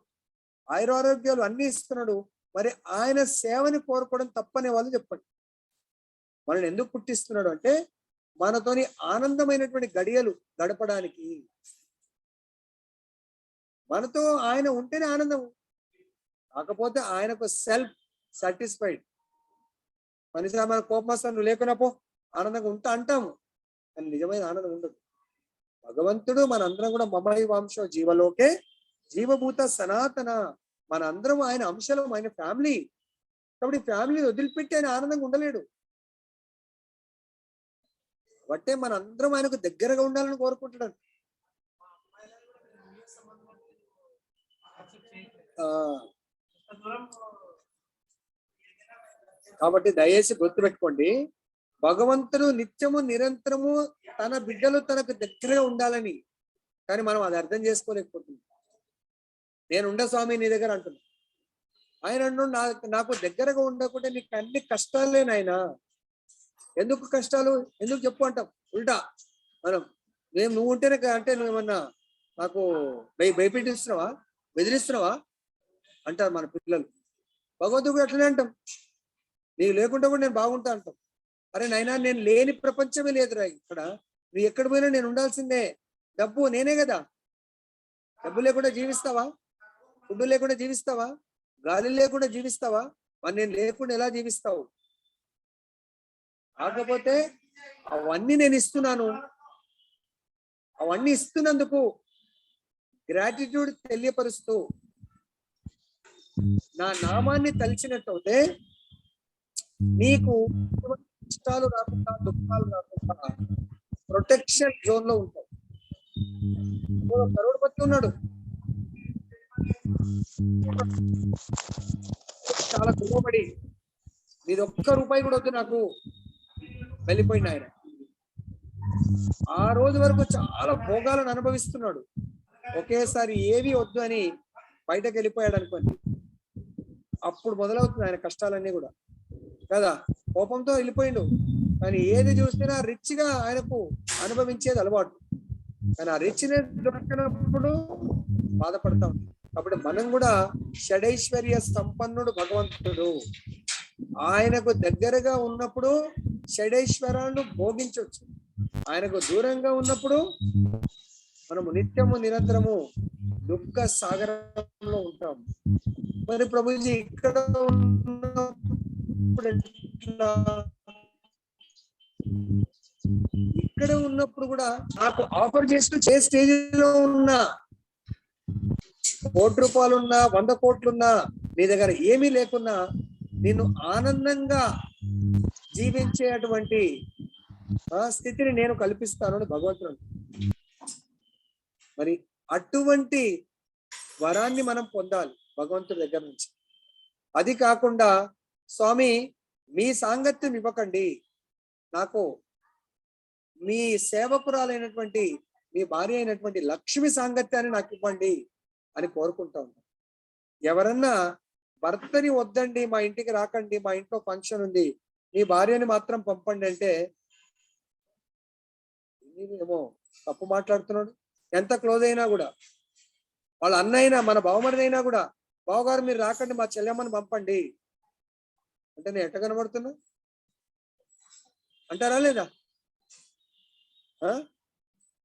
ఆయురారోగ్యాలు అన్ని ఇస్తున్నాడు. మరి ఆయన సేవని కోరుకోవడం తప్పనే వాళ్ళు చెప్పండి. మనల్ని ఎందుకు పుట్టిస్తున్నాడు అంటే మనతోని ఆనందమైనటువంటి గడియలు గడపడానికి. మనతో ఆయన ఉంటేనే ఆనందం. కాకపోతే ఆయనకు సెల్ఫ్ సాటిస్ఫైడ్. మనిషి మన కోపం వస్తాను, నువ్వు లేకున్నా పో, ఆనందంగా ఉంటా అంటాము, కానీ నిజమైన ఆనందం ఉండదు. భగవంతుడు మనందరం కూడా మమై వంశో జీవలోకే జీవభూత సనాతన, మన అందరం ఆయన అంశలం, ఆయన ఫ్యామిలీ. కాబట్టి ఫ్యామిలీ వదిలిపెట్టి ఆయన ఆనందంగా ఉండలేడు. బట్టే మన అందరం ఆయనకు దగ్గరగా ఉండాలని కోరుకుంటున్నాడు. కాబట్టి దయచేసి గుర్తుపెట్టుకోండి, భగవంతుడు నిత్యము నిరంతరము తన బిడ్డలు తనకు దగ్గరగా ఉండాలని. కానీ మనం అది అర్థం చేసుకోలేకపోతున్నాం. నేనుండ స్వామి నీ దగ్గర అంటున్నా. ఆయన నాకు దగ్గరగా ఉండకుంటే నీకు అన్ని కష్టాలే నాయనా. ఎందుకు కష్టాలు, ఎందుకు చెప్పు అంటాం. ఉల్టా మనం నువ్వు ఉంటేనే అంటే నువ్వేమన్నా నాకు భయపెట్టిస్తున్నావా, బెదిరిస్తున్నావా అంటారు మన పిల్లలు. భగవంతుడు అట్లనే అంటాం, నీకు లేకుండా కూడా నేను బాగుంటా అంటాం. అరే నైనా నేను లేని ప్రపంచమే లేదురా ఇక్కడ, నువ్వు ఎక్కడ పోయినా నేను ఉండాల్సిందే. డబ్బు నేనే కదా, డబ్బు లేకుండా జీవిస్తావా? ఫుడ్ లేకుండా జీవిస్తావా? గాలి లేకుండా జీవిస్తావా? మరి నేను లేకుండా ఎలా జీవిస్తావు? కాకపోతే అవన్నీ నేను ఇస్తున్నాను. అవన్నీ ఇస్తున్నందుకు గ్రాటిట్యూడ్ తెలియపరుస్తూ నా నామాన్ని తలిచినట్టయితే నీకు కష్టాలు రాకుండా, దుఃఖాలు రాకుండా ప్రొటెక్షన్ జోన్ లో ఉంటావు. కరోడ్పతి ఉన్నాడు, చాలా గొప్పబడి నీది ఒక్క రూపాయి కూడా వద్దు నాకు, వెళ్ళిపోయింది ఆయన. ఆ రోజు వరకు చాలా భోగాలను అనుభవిస్తున్నాడు. ఒకేసారి ఏవి వద్దు అని బయటకు వెళ్ళిపోయాడు అనుకోండి, అప్పుడు మొదలవుతుంది ఆయన కష్టాలన్నీ కూడా కదా. కోపంతో వెళ్ళిపోయిండు, కానీ ఏది చూసినా రిచ్ గా ఆయనకు అనుభవించేది అలవాటు. కానీ ఆ రిచ్నెస్ దొరికినప్పుడు బాధపడతాం. కాబట్టి మనం కూడా షడైశ్వర్య సంపన్నుడు భగవంతుడు. ఆయనకు దగ్గరగా ఉన్నప్పుడు షడైశ్వరాలను భోగించవచ్చు. ఆయనకు దూరంగా ఉన్నప్పుడు మనము నిత్యము నిరంతరము దుఃఖ సాగరంలో ఉంటాం. మరి ప్రభుజీ ఇక్కడ ఉన్నప్పుడు కూడా నాకు ఆఫర్ చేస్తూ చే స్టేజ్ లో ఉన్నా, 1 కోటి రూపాయలున్నా, 100 కోట్లున్నా, నీ దగ్గర ఏమీ లేకున్నా నిన్ను ఆనందంగా జీవించేటువంటి స్థితిని నేను కల్పిస్తాను అని భగవంతుడు. మరి అటువంటి వరాన్ని మనం పొందాలి భగవంతుడి దగ్గర నుంచి. అది కాకుండా స్వామి మీ సాంగత్యం ఇవ్వకండి, నాకు మీ సేవకురాలైనటువంటి మీ భార్య అయినటువంటి లక్ష్మి సాంగత్యాన్ని నాకు ఇవ్వండి అని కోరుకుంటా ఉన్నాం. ఎవరన్నా భర్తని వద్దండి, మా ఇంటికి రాకండి, మా ఇంట్లో ఫంక్షన్ ఉంది, మీ భార్యని మాత్రం పంపండి అంటే ఏమో తప్పు మాట్లాడుతున్నాడు. ఎంత క్లోజ్ అయినా కూడా, వాళ్ళ అన్న అయినా మన బావమరిది అయినా కూడా, బావగారు మీరు రాకండి, మా చెల్లెమ్మని పంపండి అంటే నేను ఎట్ట కనబడుతున్నా అంటారా లేదా?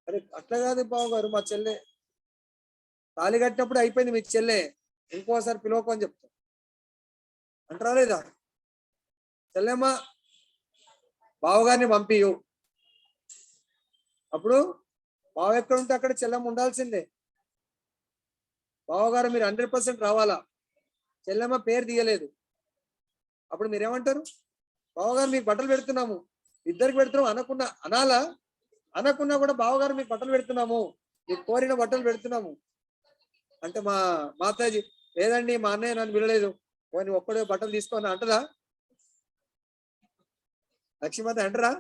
అరే అట్లా కాదు బావగారు, మా చెల్లె తాళి కట్టినప్పుడు అయిపోయింది, మీ చెల్లె ఇంకోసారి పిలవకు అని చెప్తా అంటారా లేదా? చెల్లెమ్మ బావగారిని పంపియు, అప్పుడు బావ ఎక్కడ ఉంటే అక్కడ చెల్లెమ్మ ఉండాల్సిందే. బావగారు మీరు 100% రావాలా, చెల్లెమ్మ పేరు తీయలేదు, అప్పుడు మీరేమంటారు? బావగారు మీకు బట్టలు పెడుతున్నాము, ఇద్దరికి పెడుతున్నాము అనాలా? అనకున్నా కూడా బావగారు మీకు బట్టలు పెడుతున్నాము, మీకు కోరిన బట్టలు పెడుతున్నాము అంటే మా మాతాజీ లేదండి మా అన్నయ్య నన్ను పిలలేదు, పోనీ ఒక్కడే బట్టలు తీసుకొని అంటదా? లక్ష్మీమాత అంటరా?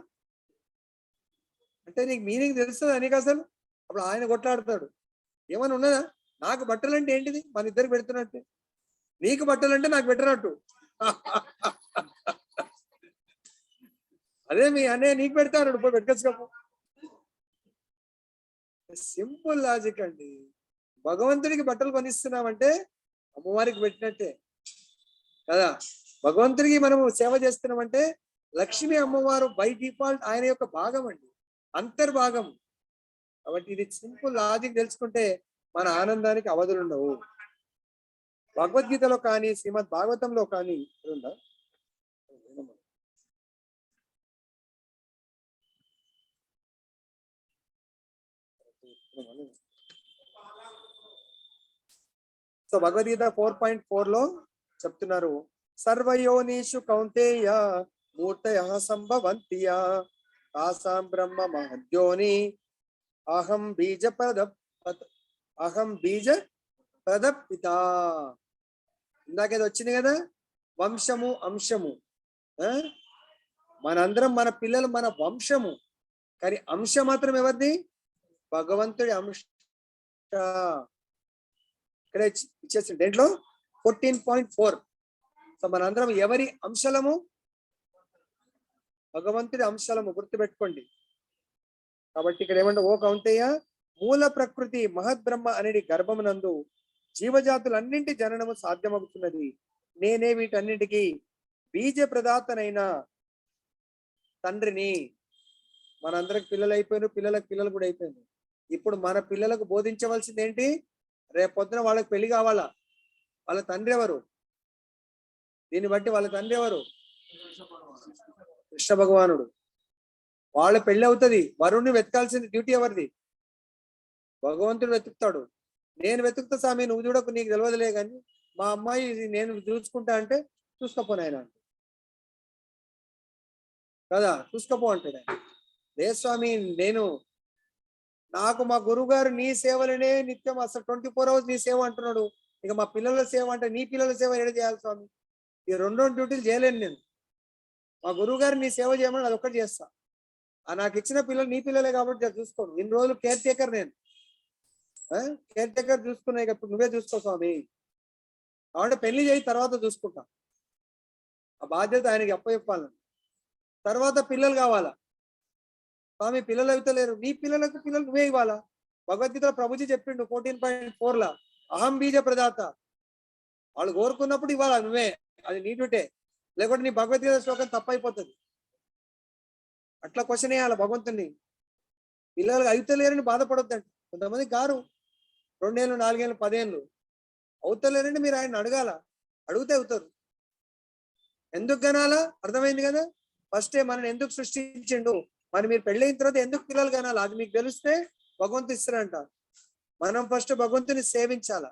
అంటే నీకు మీనింగ్ తెలుస్తుందా నీకు అసలు? అప్పుడు ఆయన కొట్లాడతాడు, ఏమని ఉన్నదా? నాకు బట్టలు అంటే ఏంటిది? మన ఇద్దరికి పెడుతున్నట్టు, నీకు బట్టలు అంటే నాకు పెట్టినట్టు. అదే మీ అన్నయ్య నీకు పెడతాడు, ఇప్పుడు పెట్టుకోవచ్చు. సింపుల్ లాజిక్ అండి. భగవంతుడికి బట్టలు కొనిస్తున్నామంటే అమ్మవారికి పెట్టినట్టే కదా. భగవంతుడికి మనము సేవ చేస్తున్నామంటే లక్ష్మీ అమ్మవారు బై డిఫాల్ట్ ఆయన యొక్క భాగం అండి, అంతర్భాగం. కాబట్టి ఇది సింపుల్ లాజిక్ తెలుసుకుంటే మన ఆనందానికి అవధులు ఉండవు. భగవద్గీతలో కానీ శ్రీమద్ భాగవతంలో కానీ ఉందా? సో భగవద్గీత 4.4 లో చెప్తున్నారు, సర్వయోనిషు కౌంతేయ మూర్తయ సంభవంతియా తాసాం బ్రహ్మ మహద్యోని అహం బీజ ప్రదపిత. ఇందాకేదో వచ్చింది కదా, వంశము అంశము. మనందరం మన పిల్లలు మన వంశము, కానీ అంశం మాత్రం ఎవరిది? భగవంతుడి అంశ. ఇక్కడ ఇచ్చేసి దేంట్లో 14.4. సో మనందరం ఎవరి అంశలము? భగవంతుడి అంశలము, గుర్తుపెట్టుకోండి. కాబట్టి ఇక్కడ ఏమంటే, ఓ కౌంతేయ, మూల ప్రకృతి మహద్బ్రహ్మ అనేది గర్భమునందు జీవజాతులన్నింటి జననము సాధ్యమవుతున్నది. నేనే వీటన్నింటికి బీజ ప్రదాతనైన తండ్రిని. మనందరికి పిల్లలు అయిపోయినారు, పిల్లలకు పిల్లలు కూడా అయిపోయింది. ఇప్పుడు మన పిల్లలకు బోధించవలసింది ఏంటి? రేపొద్దున వాళ్ళకి పెళ్లి కావాలా, వాళ్ళ తండ్రి ఎవరు? దీన్ని బట్టి వాళ్ళ తండ్రి ఎవరు? కృష్ణ భగవానుడు. వాళ్ళ పెళ్లి అవుతుంది, వరుణ్ణి వెతకాల్సింది డ్యూటీ ఎవరిది? భగవంతుడు వెతుకుతాడు. నేను వెతుకుతా స్వామి, నువ్వు చూడకు, నీకు తెలియదులే కానీ మా అమ్మాయి నేను చూసుకుంటా అంటే చూసుకోపోను ఆయన కదా, చూసుకోపో అంటాడు ఆయన. లే స్వామి, నాకు మా గురువు గారు నీ సేవలనే నిత్యం, అసలు 24 hours నీ సేవ అంటున్నాడు, ఇక మా పిల్లల సేవ అంటే నీ పిల్లల సేవ ఏడ చేయాలి స్వామి? ఈ రెండు డ్యూటీలు చేయలేను నేను. మా గురువు గారు నీ సేవ చేయమని అది ఒక్కటి చేస్తా. నాకు ఇచ్చిన పిల్లలు నీ పిల్లలే కాబట్టి చూసుకోను. ఇన్ని రోజులు కేర్ టేకర్ నేను, కేర్ టేకర్ చూసుకున్నా, ఇక ఇప్పుడు నువ్వే చూసుకో స్వామి. కాబట్టి పెళ్లి చేయి, తర్వాత చూసుకుంటా. ఆ బాధ్యత ఆయనకి అప్పచెప్పాలని. తర్వాత పిల్లలు కావాలా స్వామి, పిల్లలు అవుతలేరు, నీ పిల్లలకు పిల్లలు నువ్వే ఇవ్వాలా. భగవద్గీతలో ప్రభుజీ చెప్పిండు 14.4 అహం బీజ ప్రదాత. వాళ్ళు కోరుకున్నప్పుడు ఇవ్వాలా నువ్వే, అది నీ డ్యూటే. లేకుంటే నీ భగవద్గీత శ్లోకం తప్పైపోతుంది. అట్లా క్వశ్చన్ వేయాలి భగవంతుని. పిల్లలు అవుతలేరని బాధపడొద్దండి. కొంతమంది గారు 2 ఏళ్ళు 4 ఏళ్ళు 10 ఏళ్ళు అవుతలేరండి, మీరు ఆయన అడగాల. అడిగితే అవుతారు. ఎందుకు కనాలా? అర్థమైంది కదా. ఫస్టే మనని ఎందుకు సృష్టించిండు, మరి మీరు పెళ్ళైన తర్వాత ఎందుకు పిల్లలు కనాలి, అది మీకు తెలిస్తే భగవంతుడు ఇస్తారంట. మనం ఫస్ట్ భగవంతుని సేవించాల.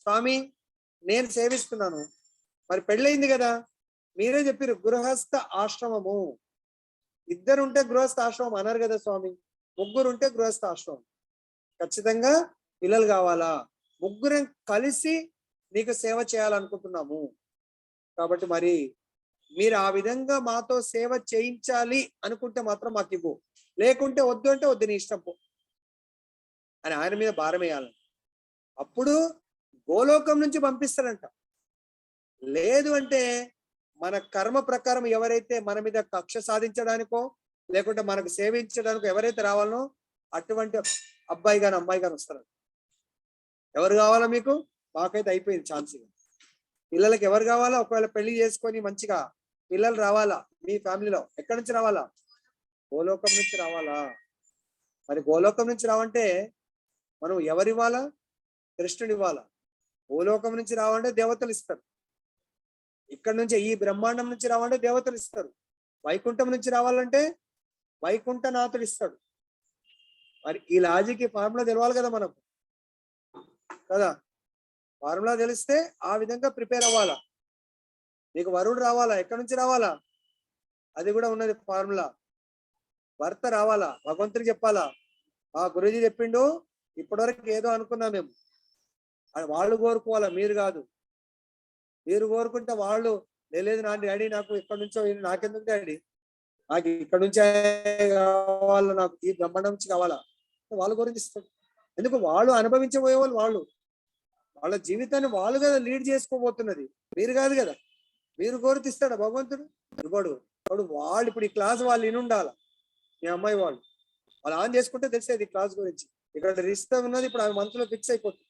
స్వామి నేను సేవిస్తున్నాను, మరి పెళ్ళయింది కదా, మీరే చెప్పారు గృహస్థ ఆశ్రమము. ఇద్దరుంటే గృహస్థ ఆశ్రమం అన్నారు కదా స్వామి, ముగ్గురుంటే గృహస్థ ఆశ్రమం. ఖచ్చితంగా పిల్లలు కావాలా, ముగ్గురం కలిసి నీకు సేవ చేయాలనుకుంటున్నాము. కాబట్టి మరి మీరు ఆ విధంగా మాతో సేవ చేయించాలి అనుకుంటే మాత్రం మాకు ఇవ్వు, లేకుంటే వద్దు అంటే వద్దు, నీ ఇష్టం పో అని ఆయన మీద భారం వేయాలని. అప్పుడు గోలోకం నుంచి పంపిస్తారంట. లేదు అంటే మన కర్మ ప్రకారం ఎవరైతే మన మీద కక్ష సాధించడానికో లేకుంటే మనకు సేవించడానికో ఎవరైతే రావాలనో అటువంటి అబ్బాయి గాని అమ్మాయి గాని వస్తారు. ఎవరు కావాలా మీకు? మాకైతే అయిపోయింది ఛాన్స్. పిల్లలకి ఎవరు కావాలా? ఒకవేళ పెళ్లి చేసుకొని మంచిగా పిల్లలు రావాలా మీ ఫ్యామిలీలో, ఎక్కడి నుంచి రావాలా? గోలోకం నుంచి రావాలా. మరి గోలోకం నుంచి రావంటే మనం ఎవరివ్వాలా? కృష్ణుడు ఇవ్వాలా. భూలోకం నుంచి రావాలంటే దేవతలు ఇస్తారు. ఇక్కడ నుంచి ఈ బ్రహ్మాండం నుంచి రావాలంటే దేవతలు ఇస్తారు. వైకుంఠం నుంచి రావాలంటే వైకుంఠనాథుడు ఇస్తాడు. మరి ఈ లాజిక్ ఫార్ములా తెలవాలి కదా మనకు కదా. ఫార్ములా తెలిస్తే ఆ విధంగా ప్రిపేర్ అవ్వాలా. నీకు వరుడు రావాలా, ఎక్కడి నుంచి రావాలా? అది కూడా ఉన్నది ఫార్ములా. భర్త రావాలా, భగవంతుడికి చెప్పాలా. ఆ గురూజీ చెప్పిండు, ఇప్పటివరకు ఏదో అనుకున్నా మేము, వాళ్ళు కోరుకోవాలా, మీరు కాదు. మీరు కోరుకుంటే వాళ్ళు లేదు నా డాడీ నాకు ఎక్కడి నుంచో నాకెందుకు డాడీ, నాకు ఇక్కడ నుంచే కావాలా, నాకు ఈ బ్రహ్మాండం నుంచి కావాలా, వాళ్ళ గురించి ఇస్తాడు. ఎందుకు? వాళ్ళు అనుభవించబోయే వాళ్ళు వాళ్ళ జీవితాన్ని వాళ్ళు కదా లీడ్ చేసుకోబోతున్నది, మీరు కాదు కదా. మీరు కోరితే ఇస్తాడా భగవంతుడు? ఇవ్వడు. వాళ్ళు ఇప్పుడు ఈ క్లాస్ వాళ్ళు వినుండాల, మీ అమ్మాయి వాళ్ళు ఆన్ చేసుకుంటే తెలిసేది క్లాస్ గురించి. ఇక్కడ రిజిస్టర్ ఉన్నది, ఇప్పుడు ఆమె మనసులో ఫిక్స్ అయిపోతుంది.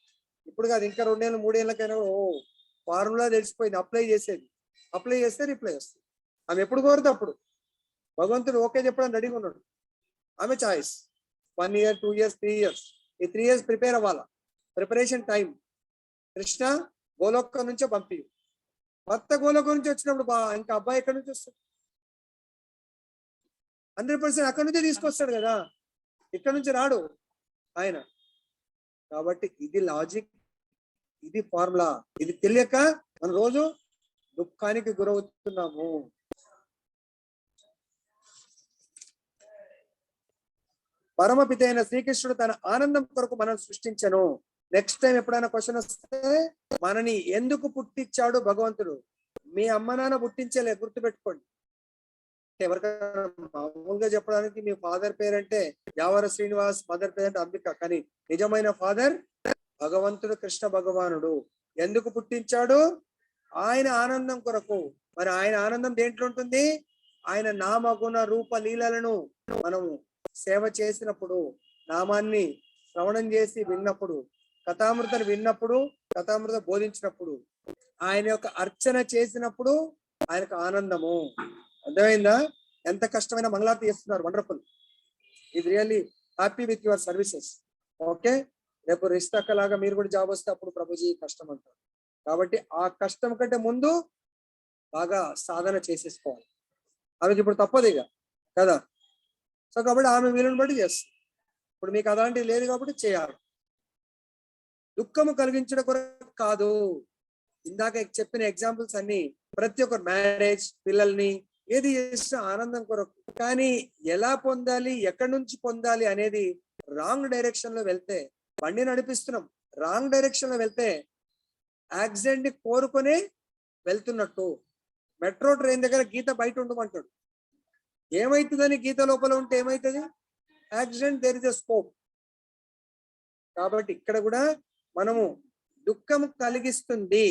ఇప్పుడు కాదు, ఇంకా 2 ఏళ్ళు 3 ఏళ్ళకైనా ఓ ఫార్ములా తెలిసిపోయింది, అప్లై చేసేది. అప్లై చేస్తే రిప్లై వస్తుంది. ఆమె ఎప్పుడు కోరితే అప్పుడు భగవంతుడు ఓకే చెప్పడానికి రెడీగా ఉన్నాడు. ఆమె చాయిస్. 1 year 2 years 3 years, ఈ 3 years ప్రిపేర్ అవ్వాలా. Preparation time. కృష్ణ గోలోకం నుంచే పంపి, భర్త గోలోకం నుంచి వచ్చినప్పుడు ఇంకా అబ్బాయి ఎక్కడి నుంచి వస్తాడు? 100% అక్కడి నుంచే తీసుకొస్తాడు కదా, ఇక్కడ నుంచి రాడు ఆయన. కాబట్టి ఇది లాజిక్, ఇది ఫార్ములా. ఇది తెలియక మనం రోజు దుఃఖానికి గురవుతున్నాము. పరమపిత అయిన శ్రీకృష్ణుడు తన ఆనందం కొరకు మనం సృష్టించను. నెక్స్ట్ టైం ఎప్పుడైనా క్వశ్చన్ వస్తే, మనని ఎందుకు పుట్టించాడు భగవంతుడు? మీ అమ్మ నాన్న పుట్టించలే, గుర్తుపెట్టుకోండి. ఎవరికైనా మామూలుగా చెప్పడానికి మీ ఫాదర్ పేరంటే యావర శ్రీనివాస్, మదర్ పేరంటే అంబిక, కానీ నిజమైన ఫాదర్ భగవంతుడు కృష్ణ భగవానుడు. ఎందుకు పుట్టించాడు? ఆయన ఆనందం కొరకు. మరి ఆయన ఆనందం దేంట్లో ఉంటుంది? ఆయన నామగుణ రూప లీలలను మనము సేవ చేసినప్పుడు, నామాన్ని శ్రవణం చేసి విన్నప్పుడు, కథామృతను విన్నప్పుడు, కథామృత బోధించినప్పుడు, ఆయన యొక్క అర్చన చేసినప్పుడు ఆయనకు ఆనందము. అర్థమైందా? ఎంత కష్టమైన మంగళారతి చేస్తున్నారు, వండర్ఫుల్. ఇది really happy with your services. Okay, రేపు రిస్తక్క లాగా మీరు కూడా జాబ్ వస్తే అప్పుడు ప్రభుజీ కష్టం అంటారు. కాబట్టి ఆ కష్టం కంటే ముందు బాగా సాధన చేసేసుకోవాలి. ఆమెకి ఇప్పుడు తప్పదు ఇక కదా. సో కాబట్టి ఆమె వీలుని బట్టి చేస్తుంది. ఇప్పుడు మీకు అలాంటిది లేదు కాబట్టి చేయాలి. దుఃఖము కలిగించడం కొరకు కాదు. ఇందాక చెప్పిన ఎగ్జాంపుల్స్ అన్ని ప్రతి ఒక్కరు మ్యారేజ్, పిల్లల్ని ఏది చేసినా ఆనందం కొరకు. కానీ ఎలా పొందాలి, ఎక్కడి నుంచి పొందాలి అనేది రాంగ్ డైరెక్షన్ లో వెళ్తే, బండి నడిపిస్తున్నాం రాంగ్ డైరెక్షన్ లో వెళ్తే యాక్సిడెంట్ ని కోరుకొని వెళ్తున్నట్టు. మెట్రో ట్రైన్ దగ్గర గీత బయట ఉండమంటాడు. ఏమైతుందని గీత లోపల ఉంటే ఏమైతుంది? Accident. There is a scope. కాబట్టి ఇక్కడ కూడా మనము దుఃఖం కలిగిస్తుంది,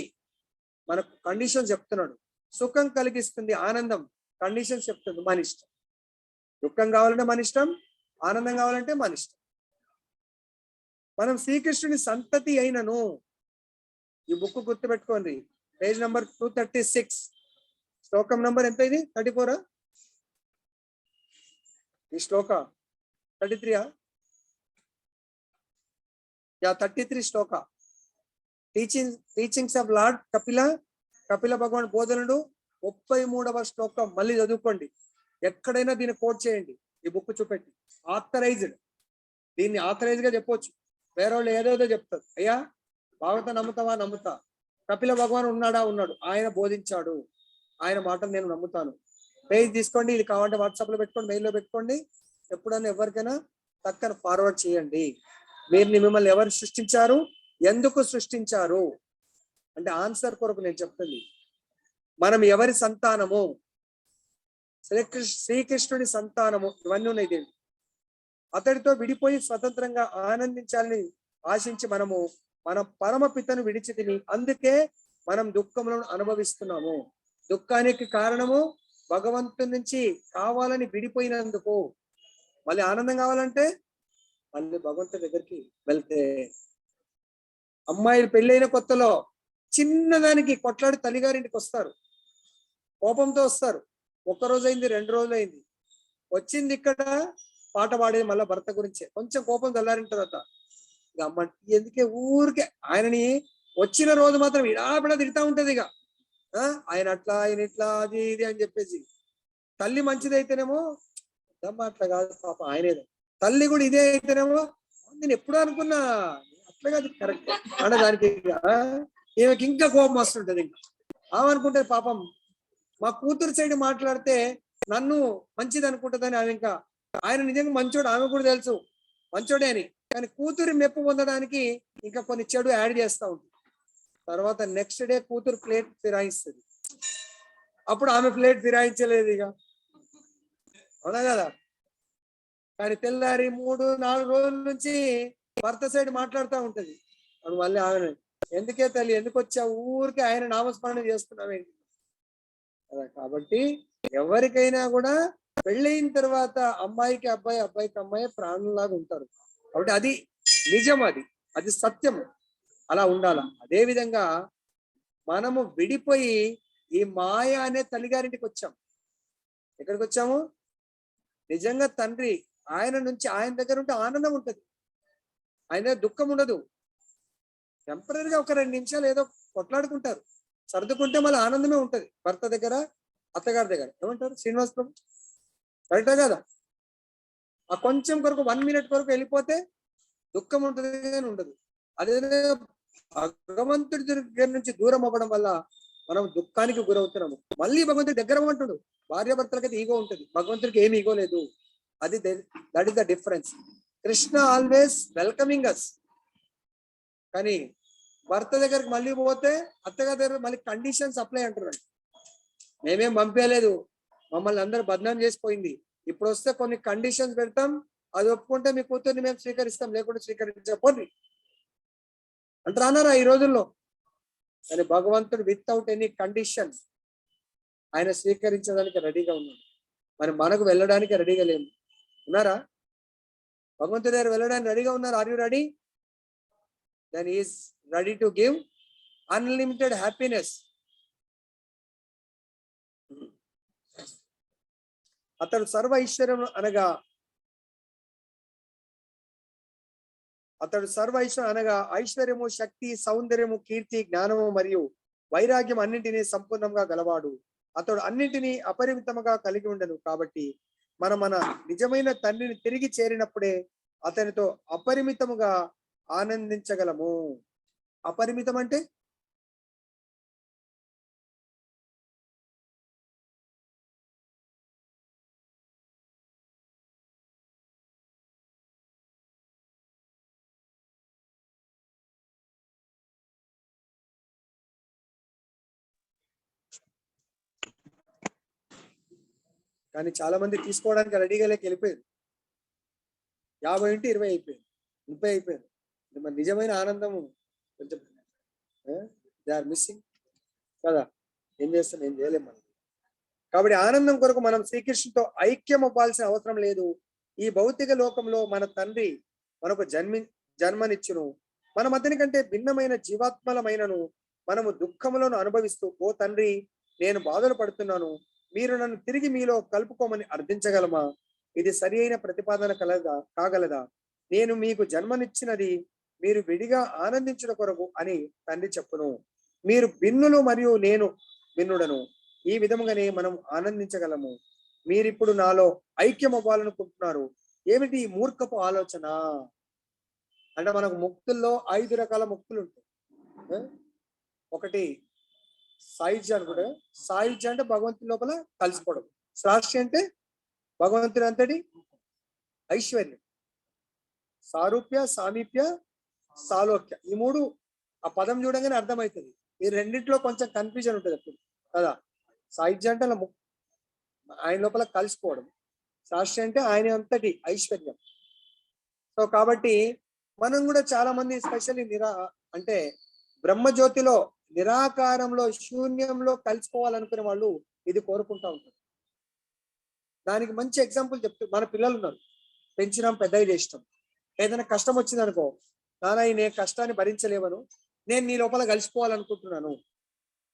మనకు కండిషన్ చెప్తున్నాడు. సుఖం కలిగిస్తుంది, ఆనందం కండిషన్స్ చెప్తుంది. మన ఇష్టం. దుఃఖం కావాలంటే మన ఇష్టం, ఆనందం కావాలంటే మన ఇష్టం. మనం శ్రీకృష్ణుని సంతతి అయినను. ఈ బుక్ గుర్తుపెట్టుకోండి, పేజ్ నంబర్ 236, శ్లోకం నంబర్ ఎంత ఇది? 34 ఈ శ్లోక 33 33 శ్లోక. టీచింగ్స్ ఆఫ్ లార్డ్ కపిల భగవాన్ బోధనలు 33వ శ్లోకం. మళ్ళీ చదువుకోండి, ఎక్కడైనా దీన్ని కోట్ చేయండి. ఈ బుక్ చూపెట్టి ఆథరైజ్డ్, దీన్ని ఆథరైజ్ గా చెప్పొచ్చు. వేరే వాళ్ళు ఏదేదో చెప్తారు. అయ్యా భాగవత నమ్ముతావా? నమ్ముతా. కపిల భగవాన్ ఉన్నాడా? ఉన్నాడు. ఆయన బోధించాడు, ఆయన మాటలు నేను నమ్ముతాను. పేజ్ తీసుకోండి, ఇది కావాలంటే వాట్సాప్ లో పెట్టుకోండి, మెయిల్లో పెట్టుకోండి. ఎప్పుడైనా ఎవరికైనా పక్కన ఫార్వర్డ్ చేయండి. మిమ్మల్ని ఎవరు సృష్టించారు, ఎందుకు సృష్టించారు అంటే ఆన్సర్ కొరకు నేను చెప్తుంది. మనం ఎవరి సంతానము? శ్రీకృష్ణుడి సంతానము. ఇవన్నీ ఉన్నాయి. అతడితో విడిపోయి స్వతంత్రంగా ఆనందించాలని ఆశించి మనము మన పరమ పితను విడిచి తిని, అందుకే మనం దుఃఖములను అనుభవిస్తున్నాము. దుఃఖానికి కారణము భగవంతుని నుంచి కావాలని విడిపోయినందుకు. మళ్ళీ ఆనందం కావాలంటే మళ్ళీ భగవంతుడి దగ్గరికి వెళ్తే. అమ్మాయిలు పెళ్ళైన కొత్తలో చిన్నదానికి కొట్లాడి తల్లిగారింటికి వస్తారు, కోపంతో వస్తారు. 1 రోజు అయింది, 2 రోజులు అయింది, వచ్చింది ఇక్కడ పాట పాడేది మళ్ళీ భర్త గురించే. కొంచెం కోపం చల్లారిన తర్వాత ఇక అమ్మ ఎందుకే ఊరికే ఆయనని వచ్చిన రోజు మాత్రం ఇడాపిడా తిడతా ఉంటది. ఇక ఆయన అట్లా, ఆయన ఇట్లా, అది ఇది అని చెప్పేసి. తల్లి మంచిదైతేనేమో అట్లా కాదు పాప ఆయనేదో. తల్లి కూడా ఇదే అయితేనేమో నేను ఎప్పుడు అనుకున్నా అట్లా కాదు కరెక్ట్ అంటే దానికి ఈమెకి ఇంకా కోపం వస్తుంటది. ఇంకా ఆమెనుకుంటే పాపం మా కూతురు సైడ్ మాట్లాడితే నన్ను మంచిది అనుకుంటుందని ఆమె. ఇంకా ఆయన నిజంగా మంచోడు, ఆమె కూడా తెలుసు మంచోడే అని. కానీ కూతురు మెప్పు పొందడానికి ఇంకా కొన్ని చెడు యాడ్ చేస్తూ ఉంటుంది. తర్వాత నెక్స్ట్ డే కూతురు ప్లేట్ ఫిరాయిస్తుంది. అప్పుడు ఆమె ప్లేట్ ఫిరాయించలేదు. ఇక అవునా కదా? కానీ తెల్లారి 3-4 రోజుల నుంచి భర్త సైడ్ మాట్లాడుతూ ఉంటది. అది మళ్ళీ ఆమె, ఎందుకే తల్లి ఎందుకు వచ్చావు, ఊరికి ఆయన నామస్మరణ చేస్తున్నావేంటి కదా. కాబట్టి ఎవరికైనా కూడా పెళ్ళయిన తర్వాత అమ్మాయికి అబ్బాయి, అబ్బాయికి అమ్మాయి ప్రాణంలాగా ఉంటారు. కాబట్టి అది నిజం, అది సత్యము, అలా ఉండాల. అదే విధంగా మనము విడిపోయి ఈ మాయ అనే తల్లిగారింటికి వచ్చాం. ఎక్కడికి వచ్చాము? నిజంగా తండ్రి ఆయన నుంచి, ఆయన దగ్గర ఉంటే ఆనందం ఉంటది, ఆయన దుఃఖం ఉండదు. టెంపరీగా ఒక 2 నిమిషాలు ఏదో కొట్లాడుకుంటారు, సర్దుకుంటే మళ్ళీ ఆనందమే ఉంటది భర్త దగ్గర, అత్తగారి దగ్గర. ఏమంటారు శ్రీనివాస్ ప్రభు? కరెక్టా కదా? ఆ కొంచెం కొరకు 1 మినిట్ కొరకు వెళ్ళిపోతే దుఃఖం ఉంటుంది కానీ ఉండదు. అదే భగవంతుడి దగ్గర నుంచి దూరం అవ్వడం వల్ల మనం దుఃఖానికి గురవుతున్నాము. మళ్ళీ భగవంతుడి దగ్గర అవ్వమంటుడు. భార్య భర్తలకైతే ఈగో ఉంటుంది, భగవంతుడికి ఏమి ఈగో లేదు. అది that is the difference. Krishna always welcoming us. కానీ భర్త దగ్గరికి మళ్ళీ పోతే అత్తగారి దగ్గర మళ్ళీ కండిషన్స్ అప్లై అంటున్నాడు. మేమేం పంపించలేదు, మమ్మల్ని అందరూ బదనాం చేసిపోయింది, ఇప్పుడు వస్తే కొన్ని కండిషన్స్ పెడతాం, అది ఒప్పుకుంటే మీ కూతుర్ని మేము స్వీకరిస్తాం, లేకుంటే స్వీకరించకపోండి అంటారు అన్నారా ఈ రోజుల్లో. కానీ భగవంతుడు వితౌట్ ఎనీ కండిషన్ ఆయన స్వీకరించడానికి రెడీగా ఉన్నాడు. మరి మనకు వెళ్ళడానికి రెడీగా లేము. ఉన్నారా? భగవంతుడి దగ్గర వెళ్ళడానికి రెడీగా ఉన్నారు. Are you ready? Then is ready to give unlimited happiness. అతడు సర్వ ఐశ్వర్యం అనగా ఐశ్వర్యము, శక్తి, సౌందర్యము, కీర్తి, జ్ఞానము మరియు వైరాగ్యం అన్నింటినీ సంపూర్ణంగా గలవాడు. అతడు అన్నింటినీ అపరిమితముగా కలిగి ఉండను. కాబట్టి మన నిజమైన తండ్రిని తిరిగి చేరినప్పుడే అతనితో అపరిమితముగా ఆనందించగలము. అపరిమితం అంటే కానీ చాలా మంది తీసుకోవడానికి రెడీగా లేక వెళ్ళిపోయారు. 50 ఇంటి 20 అయిపోయింది, 30 అయిపోయింది. మరి నిజమైన ఆనందము కొంచెం దే ఆర్ మిస్సింగ్ కదా. ఏం చేస్తాం, ఏం చేయలేం మనం. కాబట్టి ఆనందం కొరకు మనం శ్రీకృష్ణుతో ఐక్యం అవ్వాల్సిన అవసరం లేదు. ఈ భౌతిక లోకంలో మన తండ్రి మనకు జన్మనిచ్చును. మన మధ్యని కంటే భిన్నమైన జీవాత్మలమైనను మనము దుఃఖములను అనుభవిస్తూ, ఓ తండ్రి నేను బాధలు పడుతున్నాను, మీరు నన్ను తిరిగి మీలో కలుపుకోమని అర్థించగలమా? ఇది సరి అయిన ప్రతిపాదన కాగలదా? నేను మీకు జన్మనిచ్చినది మీరు విడిగా ఆనందించిన కొరకు అని తండ్రి చెప్పును. మీరు భిన్నులు మరియు నేను భిన్నుడను. ఈ విధముగానే మనం ఆనందించగలము. మీరిప్పుడు నాలో ఐక్యం అవ్వాలనుకుంటున్నారు. ఏమిటి ఈ మూర్ఖపు ఆలోచన? అంటే మనకు ముక్తుల్లో 5 రకాల ముక్తులు ఉంటాయి. ఒకటి సాయుధ్య అనుకుంటే, సాయుధ్య అంటే భగవంతుని లోపల కలిసిపోవడం. సాక్షి అంటే భగవంతుని అంతటి ఐశ్వర్యం. సారూప్య, సామీప్య, సాలోక్య, ఈ 3 ఆ పదం చూడగానే అర్థమవుతుంది. ఈ రెండింటిలో కొంచెం కన్ఫ్యూజన్ ఉంటుంది అప్పుడు కదా. సాయుధ్య అంటే అలా ఆయన లోపల కలిసిపోవడం, సాక్షి అంటే ఆయన అంతటి ఐశ్వర్యం. సో కాబట్టి మనం కూడా చాలా మంది స్పెషల్లీ అంటే బ్రహ్మజ్యోతిలో, నిరాకారంలో, శూన్యంలో కలిసిపోవాలనుకునే వాళ్ళు ఇది కోరుకుంటా ఉంటారు. దానికి మంచి ఎగ్జాంపుల్ చెప్తూ, మన పిల్లలు ఉన్నారు, పెంచినాం, పెద్దగా చేసినాం. ఏదైనా కష్టం వచ్చింది అనుకో, నాన్న నే కష్టాన్ని భరించలేవను, నేను నీ లోపల కలిసిపోవాలనుకుంటున్నాను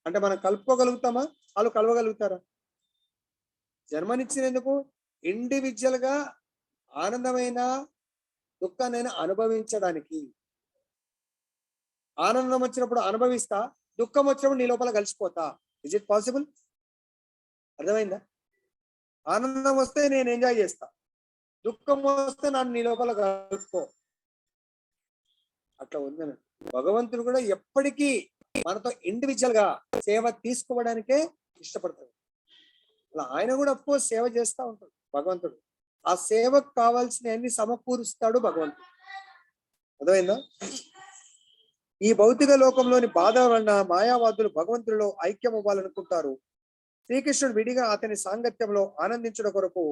అంటే మనం కలుపుకోగలుగుతామా? వాళ్ళు కలవగలుగుతారా? జన్మనిచ్చినందుకు ఇండివిజువల్ గా ఆనందమైన దుఃఖాన్ని అనుభవించడానికి. ఆనందం వచ్చినప్పుడు అనుభవిస్తా, దుఃఖం వచ్చినప్పుడు నీ లోపల కలిసిపోతా. Is it possible? అర్థమైందా? ఆనందం వస్తే నేను ఎంజాయ్ చేస్తా, దుఃఖం వస్తే నన్ను నీ లోపల కలుపుకో. అట్లా ఉందని భగవంతుడు కూడా ఎప్పటికీ మనతో ఇండివిజువల్ గా సేవ తీసుకోవడానికే ఇష్టపడతాడు. అలా ఆయన కూడా అఫ్కోర్స్ సేవ చేస్తూ ఉంటాడు భగవంతుడు. ఆ సేవకు కావాల్సిన అన్ని సమకూరుస్తాడు భగవంతుడు. అర్థమైందా? ఈ భౌతిక లోకంలోని బాధ వలన మాయావాదులు భగవంతుడిలో ఐక్యం అవ్వాలనుకుంటారు. శ్రీకృష్ణుడు విడిగా అతని సాంగత్యంలో ఆనందించడం కొరకు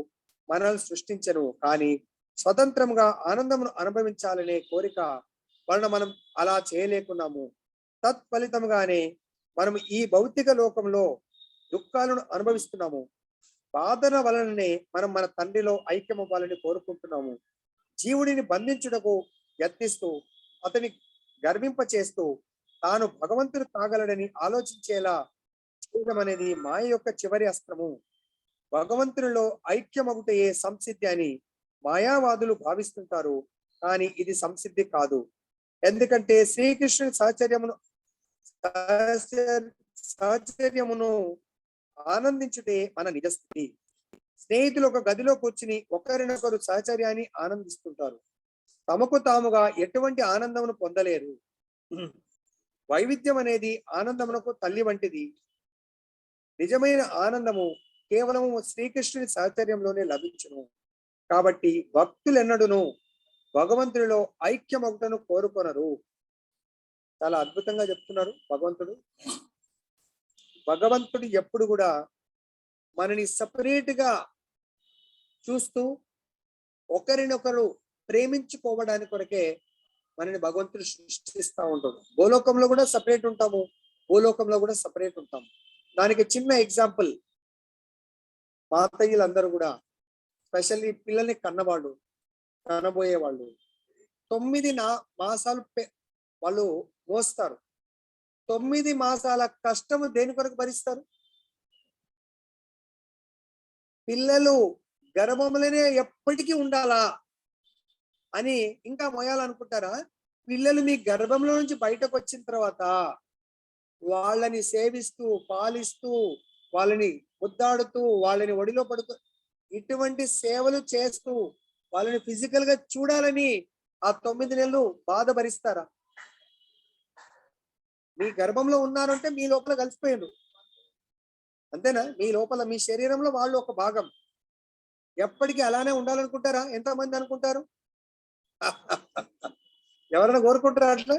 మనల్ని సృష్టించను. కానీ స్వతంత్రంగా ఆనందమును అనుభవించాలనే కోరిక వలన మనం అలా చేయలేకున్నాము. తత్ఫలితంగానే మనం ఈ భౌతిక లోకంలో దుఃఖాలను అనుభవిస్తున్నాము. బాధన వలననే మనం మన తండ్రిలో ఐక్యం అవ్వాలని కోరుకుంటున్నాము. జీవుడిని బంధించుటకు యత్నిస్తూ అతని గర్వింప చేస్తూ తాను భగవంతుడు కాగలడని ఆలోచించేలా చేయడం అనేది మాయ యొక్క చివరి అస్త్రము. భగవంతునిలో ఐక్యమగుటయే సంసిద్ధి అని మాయావాదులు భావిస్తుంటారు. కానీ ఇది సంసిద్ధి కాదు. ఎందుకంటే శ్రీకృష్ణుని సహచర్యమును ఆనందించుటే మన నిజస్థితి. స్నేహితులు ఒక గదిలో కూర్చుని ఒకరినొకరు సహచర్యాన్ని ఆనందిస్తుంటారు. తమకు తాముగా ఎటువంటి ఆనందమును పొందలేరు. వైవిధ్యం అనేది ఆనందమునకు తల్లి వంటిది. నిజమైన ఆనందము కేవలము శ్రీకృష్ణుని సహచర్యంలోనే లభించును. కాబట్టి భక్తులెన్నడూను భగవంతుడిలో ఐక్యమగుటను కోరుకొనరు. చాలా అద్భుతంగా చెప్తున్నారు భగవంతుడు. భగవంతుడు ఎప్పుడు కూడా మనని సపరేట్ గా చూస్తూ ఒకరినొకరు ప్రేమించుకోవడానికి కొరకే మనని భగవంతుడు సృష్టిస్తూ ఉంటాడు. భూలోకంలో కూడా సపరేట్ ఉంటాము, భూలోకంలో కూడా సపరేట్ ఉంటాము. దానికి చిన్న ఎగ్జాంపుల్, మాతయ్యలందరూ కూడా స్పెషల్లీ పిల్లల్ని కన్నవాళ్ళు, కనబోయే వాళ్ళు 9 మాసాలు వాళ్ళు మోస్తారు. 9 మాసాల కష్టము దేని కొరకు భరిస్తారు? పిల్లలు గర్భంలోనే ఎప్పటికీ ఉండాలా అని ఇంకా మోయాలనుకుంటారా? పిల్లలు మీ గర్భంలో నుంచి బయటకు వచ్చిన తర్వాత వాళ్ళని సేవిస్తూ, పాలిస్తూ, వాళ్ళని ముద్దాడుతూ, వాళ్ళని ఒడిలో పడుతూ, ఇటువంటి సేవలు చేస్తూ వాళ్ళని ఫిజికల్ గా చూడాలని ఆ 9 నెలలు బాధ భరిస్తారా? మీ గర్భంలో ఉన్నారంటే మీ లోపల కలిసిపోయారు, అంతేనా? మీ లోపల మీ శరీరంలో వాళ్ళు ఒక భాగం. ఎప్పటికీ అలానే ఉండాలనుకుంటారా? ఎంతమంది అనుకుంటారు? ఎవరైనా కోరుకుంటారా అట్లా?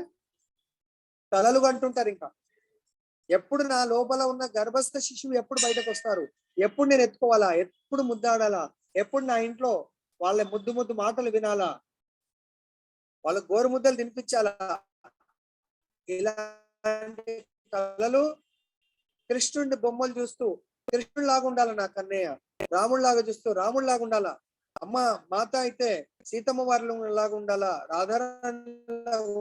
తలలు అంటుంటారు. ఇంకా ఎప్పుడు నా లోపల ఉన్న గర్భస్థ శిశువు ఎప్పుడు బయటకు వస్తారు, ఎప్పుడు నేను ఎత్తుకోవాలా, ఎప్పుడు ముద్దాడాలా, ఎప్పుడు నా ఇంట్లో వాళ్ళ ముద్దు ముద్దు మాటలు వినాలా, వాళ్ళ గోరు ముద్దలు తినిపించాలా, ఇలాంటి కళలు. కృష్ణుడి బొమ్మలు చూస్తూ కృష్ణుడు లాగా ఉండాలా నా కన్నయ్య, రాముడు లాగా చూస్తూ రాముడు లాగా ఉండాలా, అమ్మ మాత అయితే సీతమ్మ వారి లాగా ఉండాలా, రాధారాణి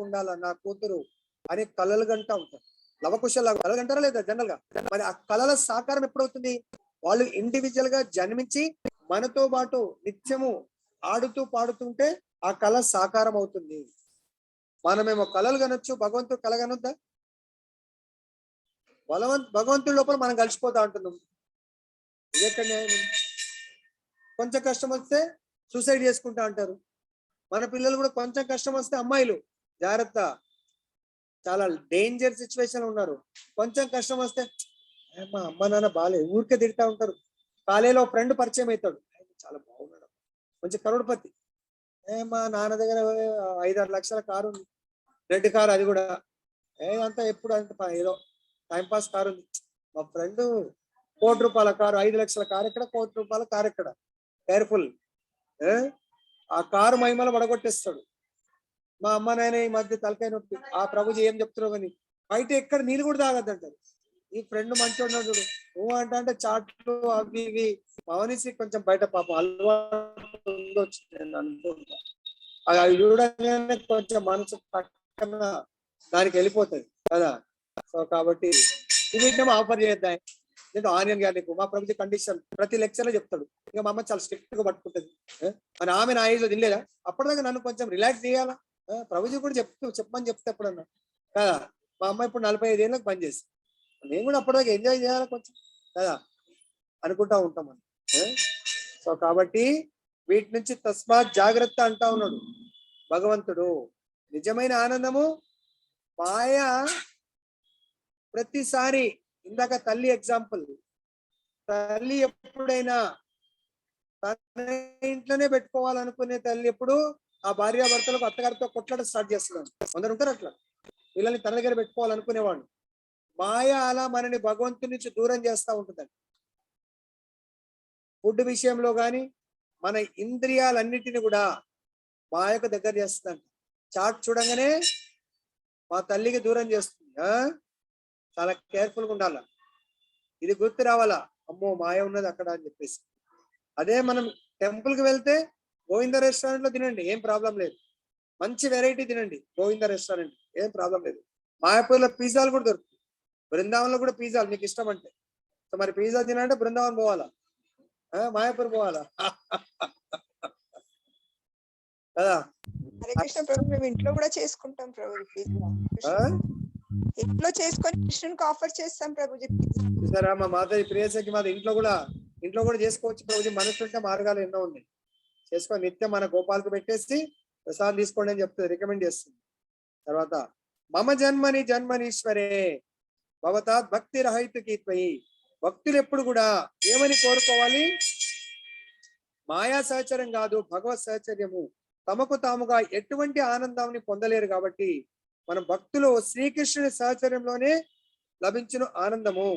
ఉండాలా నా కూతురు అని కళలు గంటా ఉంటారు. లవకుశలాగా కళలు అంటారా లేదా? జనరల్ గా మరి ఆ కళల సాకారం ఎప్పుడవుతుంది? వాళ్ళు ఇండివిజువల్ గా జన్మించి మనతో పాటు నిత్యము ఆడుతూ పాడుతుంటే ఆ కళ సాకారం అవుతుంది. మనమేమో కళలు కనొచ్చు, భగవంతుడు కళ కనొద్దా? భగవంతుడి లోపల మనం కలిసిపోతా ఉంటున్నాం. ఎక్కడ న్యాయం? కొంచెం కష్టం వస్తే సూసైడ్ చేసుకుంటా అంటారు. మన పిల్లలు కూడా కొంచెం కష్టం వస్తే అమ్మాయిలు జాగ్రత్త, చాలా డేంజర్ సిచ్యువేషన్ ఉన్నారు. కొంచెం కష్టం వస్తే మా అమ్మ నాన్న బాలే ఊరికే తిడతా ఉంటారు. కాలేలో ఫ్రెండ్ పరిచయం అవుతాడు, చాలా బాగున్నాడు, మంచి కరోడ్పతి, మా నాన్న దగ్గర 5-6 లక్షల కారు ఉంది, రెడ్ కారు, అది కూడా అంతా ఎప్పుడు అంత ఏదో టైంపాస్ కారు ఉంది. మా ఫ్రెండ్ ₹1,00,00,000 కారు, 5 లక్షల కారు ఎక్కడ, ₹1,00,00,000 కారు ఎక్కడ? కేర్ఫుల్. ఆ కారు మహిమలు పడగొట్టేస్తాడు. మా అమ్మ నాయన ఈ మధ్య తలకాయ నొప్పి, ఆ ప్రభుజీ ఏం చెప్తున్నావు కానీ బయట ఎక్కడ నీళ్ళు కూడా తాగద్దంటారు. ఈ ఫ్రెండ్ మంచిగా చూడు నువ్వు అంటే చాట్లు అవి ఇవి మౌనిసి కొంచెం బయట పాపం అలవాటు ఉండొచ్చు అనుకుంటా. అవి చూడగానే కొంచెం మనసు పక్కన దానికి వెళ్ళిపోతుంది కదా. సో కాబట్టి వీటినేమో ఆఫర్ చేద్దాం. నేను ఆనియన్ గార్లిక్ మా ప్రభుత్వ కండిషన్ ప్రతి లెక్చర్ లో చెప్తాడు. ఇంకా మా అమ్మ చాలా స్ట్రిక్ట్ గా పట్టుకుంటుంది. మరి ఆమె నా ఏజ్ లో తినలేదా? అప్పటిదాకా నన్ను కొంచెం రిలాక్స్ చేయాలా? ప్రభుజీ కూడా చెప్పమని చెప్తే ఎప్పుడన్నా కదా. మా అమ్మ ఇప్పుడు 45 ఏళ్ళకి పని చేసి నేను కూడా అప్పటిదాకా ఎంజాయ్ చేయాలి కొంచెం కదా అనుకుంటా ఉంటాం మనం. సో కాబట్టి వీటి నుంచి తస్మాత్ జాగ్రత్త అంటా ఉన్నాడు భగవంతుడు. నిజమైన ఆనందము మాయ ప్రతిసారి, ఇందాక తల్లి ఎగ్జాంపుల్, తల్లి ఎప్పుడైనా తన ఇంట్లోనే పెట్టుకోవాలనుకునే తల్లి ఎప్పుడు ఆ భార్యాభర్తలకు అత్తగారితో కొట్లాట స్టార్ట్ చేస్తున్నాడు. కొందరు ఉంటారు అట్లా, వీళ్ళని తన దగ్గర పెట్టుకోవాలనుకునేవాడు. మాయ అలా మనని భగవంతుడి నుంచి దూరం చేస్తూ ఉంటుందండి. ఫుడ్ విషయంలో కానీ, మన ఇంద్రియాలన్నిటిని కూడా మాయకు దగ్గర చేస్తుందంట. చాట్ చూడంగానే మా తల్లికి దూరం చేస్తుంది. చాలా కేర్ఫుల్గా ఉండాల. ఇది గుర్తు రావాలా, అమ్మో మాయ ఉన్నది అక్కడ అని చెప్పేసి. అదే మనం టెంపుల్కి వెళ్తే గోవింద రెస్టారెంట్ లో తినండి, ఏం ప్రాబ్లం లేదు. మంచి వెరైటీ తినండి గోవింద రెస్టారెంట్, ఏం ప్రాబ్లం లేదు. మాయాపూర్లో పిజ్జాలు కూడా దొరుకుతాయి, బృందావనంలో కూడా పిజ్జాలు మీకు ఇష్టం అంటే. సో మరి పిజ్జా తినాలంటే బృందావనం పోవాలా, మాయాపూర్ పోవాలా కదా. హరే కృష్ణ ప్రభు, మేము ఇంట్లో కూడా చేసుకుంటాం ప్రభుజీ పిజ్జా. ఇంట్లో చేసుకొని కృష్ణునికి ఆఫర్ చేస్తాం ప్రభుజీ. చూసారా మా మాతాజీ ప్రియసకి, మాది ఇంట్లో కూడా చేసుకోవచ్చు ప్రభుజీ. మనసు ఉంటే మార్గాలు ఎన్నో ఉన్నాయి, చేసుకొని నిత్యం మన గోపాలకు పెట్టేసి ప్రసాదం తీసుకోండి అని చెప్తుంది, రికమెండ్ చేస్తుంది. తర్వాత మమ జన్మనీశ్వరే భవతాత్ భక్తి రహితుకి త్వయి. భక్తులు ఎప్పుడు కూడా ఏమని కోరుకోవాలి, మాయా సహచర్యం కాదు, భగవత్ సహచర్యము. తమకు తాముగా ఎటువంటి ఆనందాన్ని పొందలేరు కాబట్టి మన భక్తులు శ్రీకృష్ణుని సహచర్యంలోనే లభించిన ఆనందము.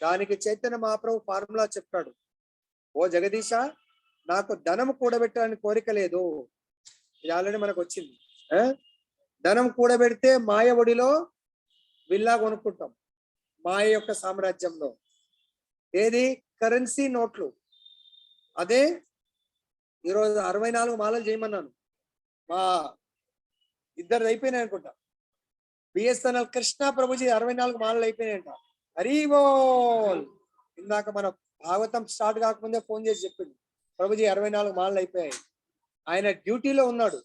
దానికి చైతన్య మహాప్రభు ఫార్ములా చెప్పాడు. ఓ జగదీశ, నాకు ధనం కూడబెట్టాలని కోరిక లేదు, ఇది ఆల్రెడీ మనకు వచ్చింది. ధనం కూడబెడితే మాయ ఒడిలో విల్లా కొనుక్కుంటాం, మాయ యొక్క సామ్రాజ్యంలో. ఏది కరెన్సీ నోట్లు. అదే ఈరోజు 64 మాలలు చేయమన్నాను, మా ఇద్దరు అయిపోయినాయి అనుకుంటా. బిఎస్ఎన్ఎల్ కృష్ణ ప్రభుజీ 64 మాలలు అయిపోయినాయంట. హరి బోల్. ఇందాక మన భాగవతం స్టార్ట్ కాకముందే ఫోన్ చేసి చెప్పింది, ప్రభుజీ 64 మాలలు అయిపోయాయి. ఆయన డ్యూటీలో ఉన్నాడు,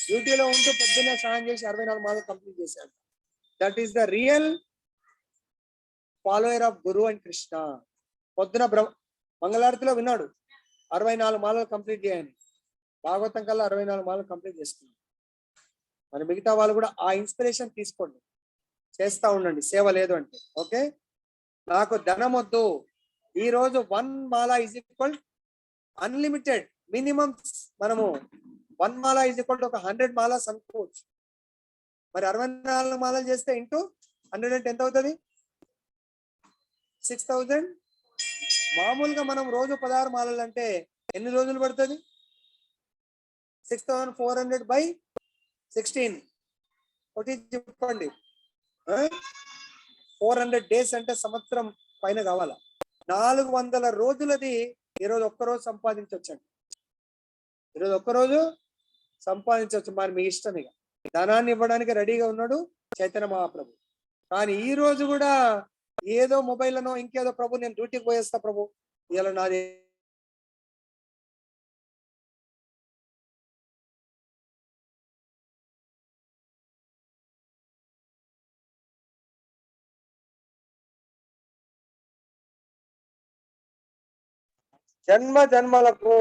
డ్యూటీలో ఉంటూ పొద్దున్నే స్నానం చేసి 64 మాలలు కంప్లీట్ చేశాడు. That is the real follower of Guru and Krishna. పొద్దున మంగళారతిలో విన్నాడు 64 మాలలు కంప్లీట్ చేయని. భాగవతం కల్లా 64 మాలలు కంప్లీట్ చేసుకున్నాడు. మరి మిగతా వాళ్ళు కూడా ఆ ఇన్స్పిరేషన్ తీసుకోండి, చేస్తా ఉండండి, సేవ లేదు అంటే. ఓకే, నాకు ధనం వద్దు. ఈ రోజు 1 మాల ఈజ్ ఈక్వల్ అన్లిమిటెడ్. మినిమం మనము 1 మాల ఈజ్ ఈక్వల్ టు ఒక 100 మాలాస్ అనుకోవచ్చు. మరి 64 మాలలు చేస్తే ఇంటూ 100 అంటే ఎంత అవుతుంది? 6000. మామూలుగా మనం రోజు 16 మాలలు అంటే ఎన్ని రోజులు పడుతుంది? 6400/16 ఒకటి చెప్పండి. 400 డేస్ అంటే సంవత్సరం పైన కావాలా. 400 రోజులది ఈరోజు ఒక్కరోజు సంపాదించవచ్చండి. ఈరోజు ఒక్కరోజు సంపాదించవచ్చు. మరి మీ ఇష్టం. ఇక ధనాన్ని ఇవ్వడానికి రెడీగా ఉన్నాడు చైతన్య మహాప్రభు. కానీ ఈ రోజు కూడా ఏదో మొబైల్లోనో ఇంకేదో, ప్రభు నేను డ్యూటీకి పోయేస్తా ప్రభు, ఇలా నాది జన్మ జన్మలకు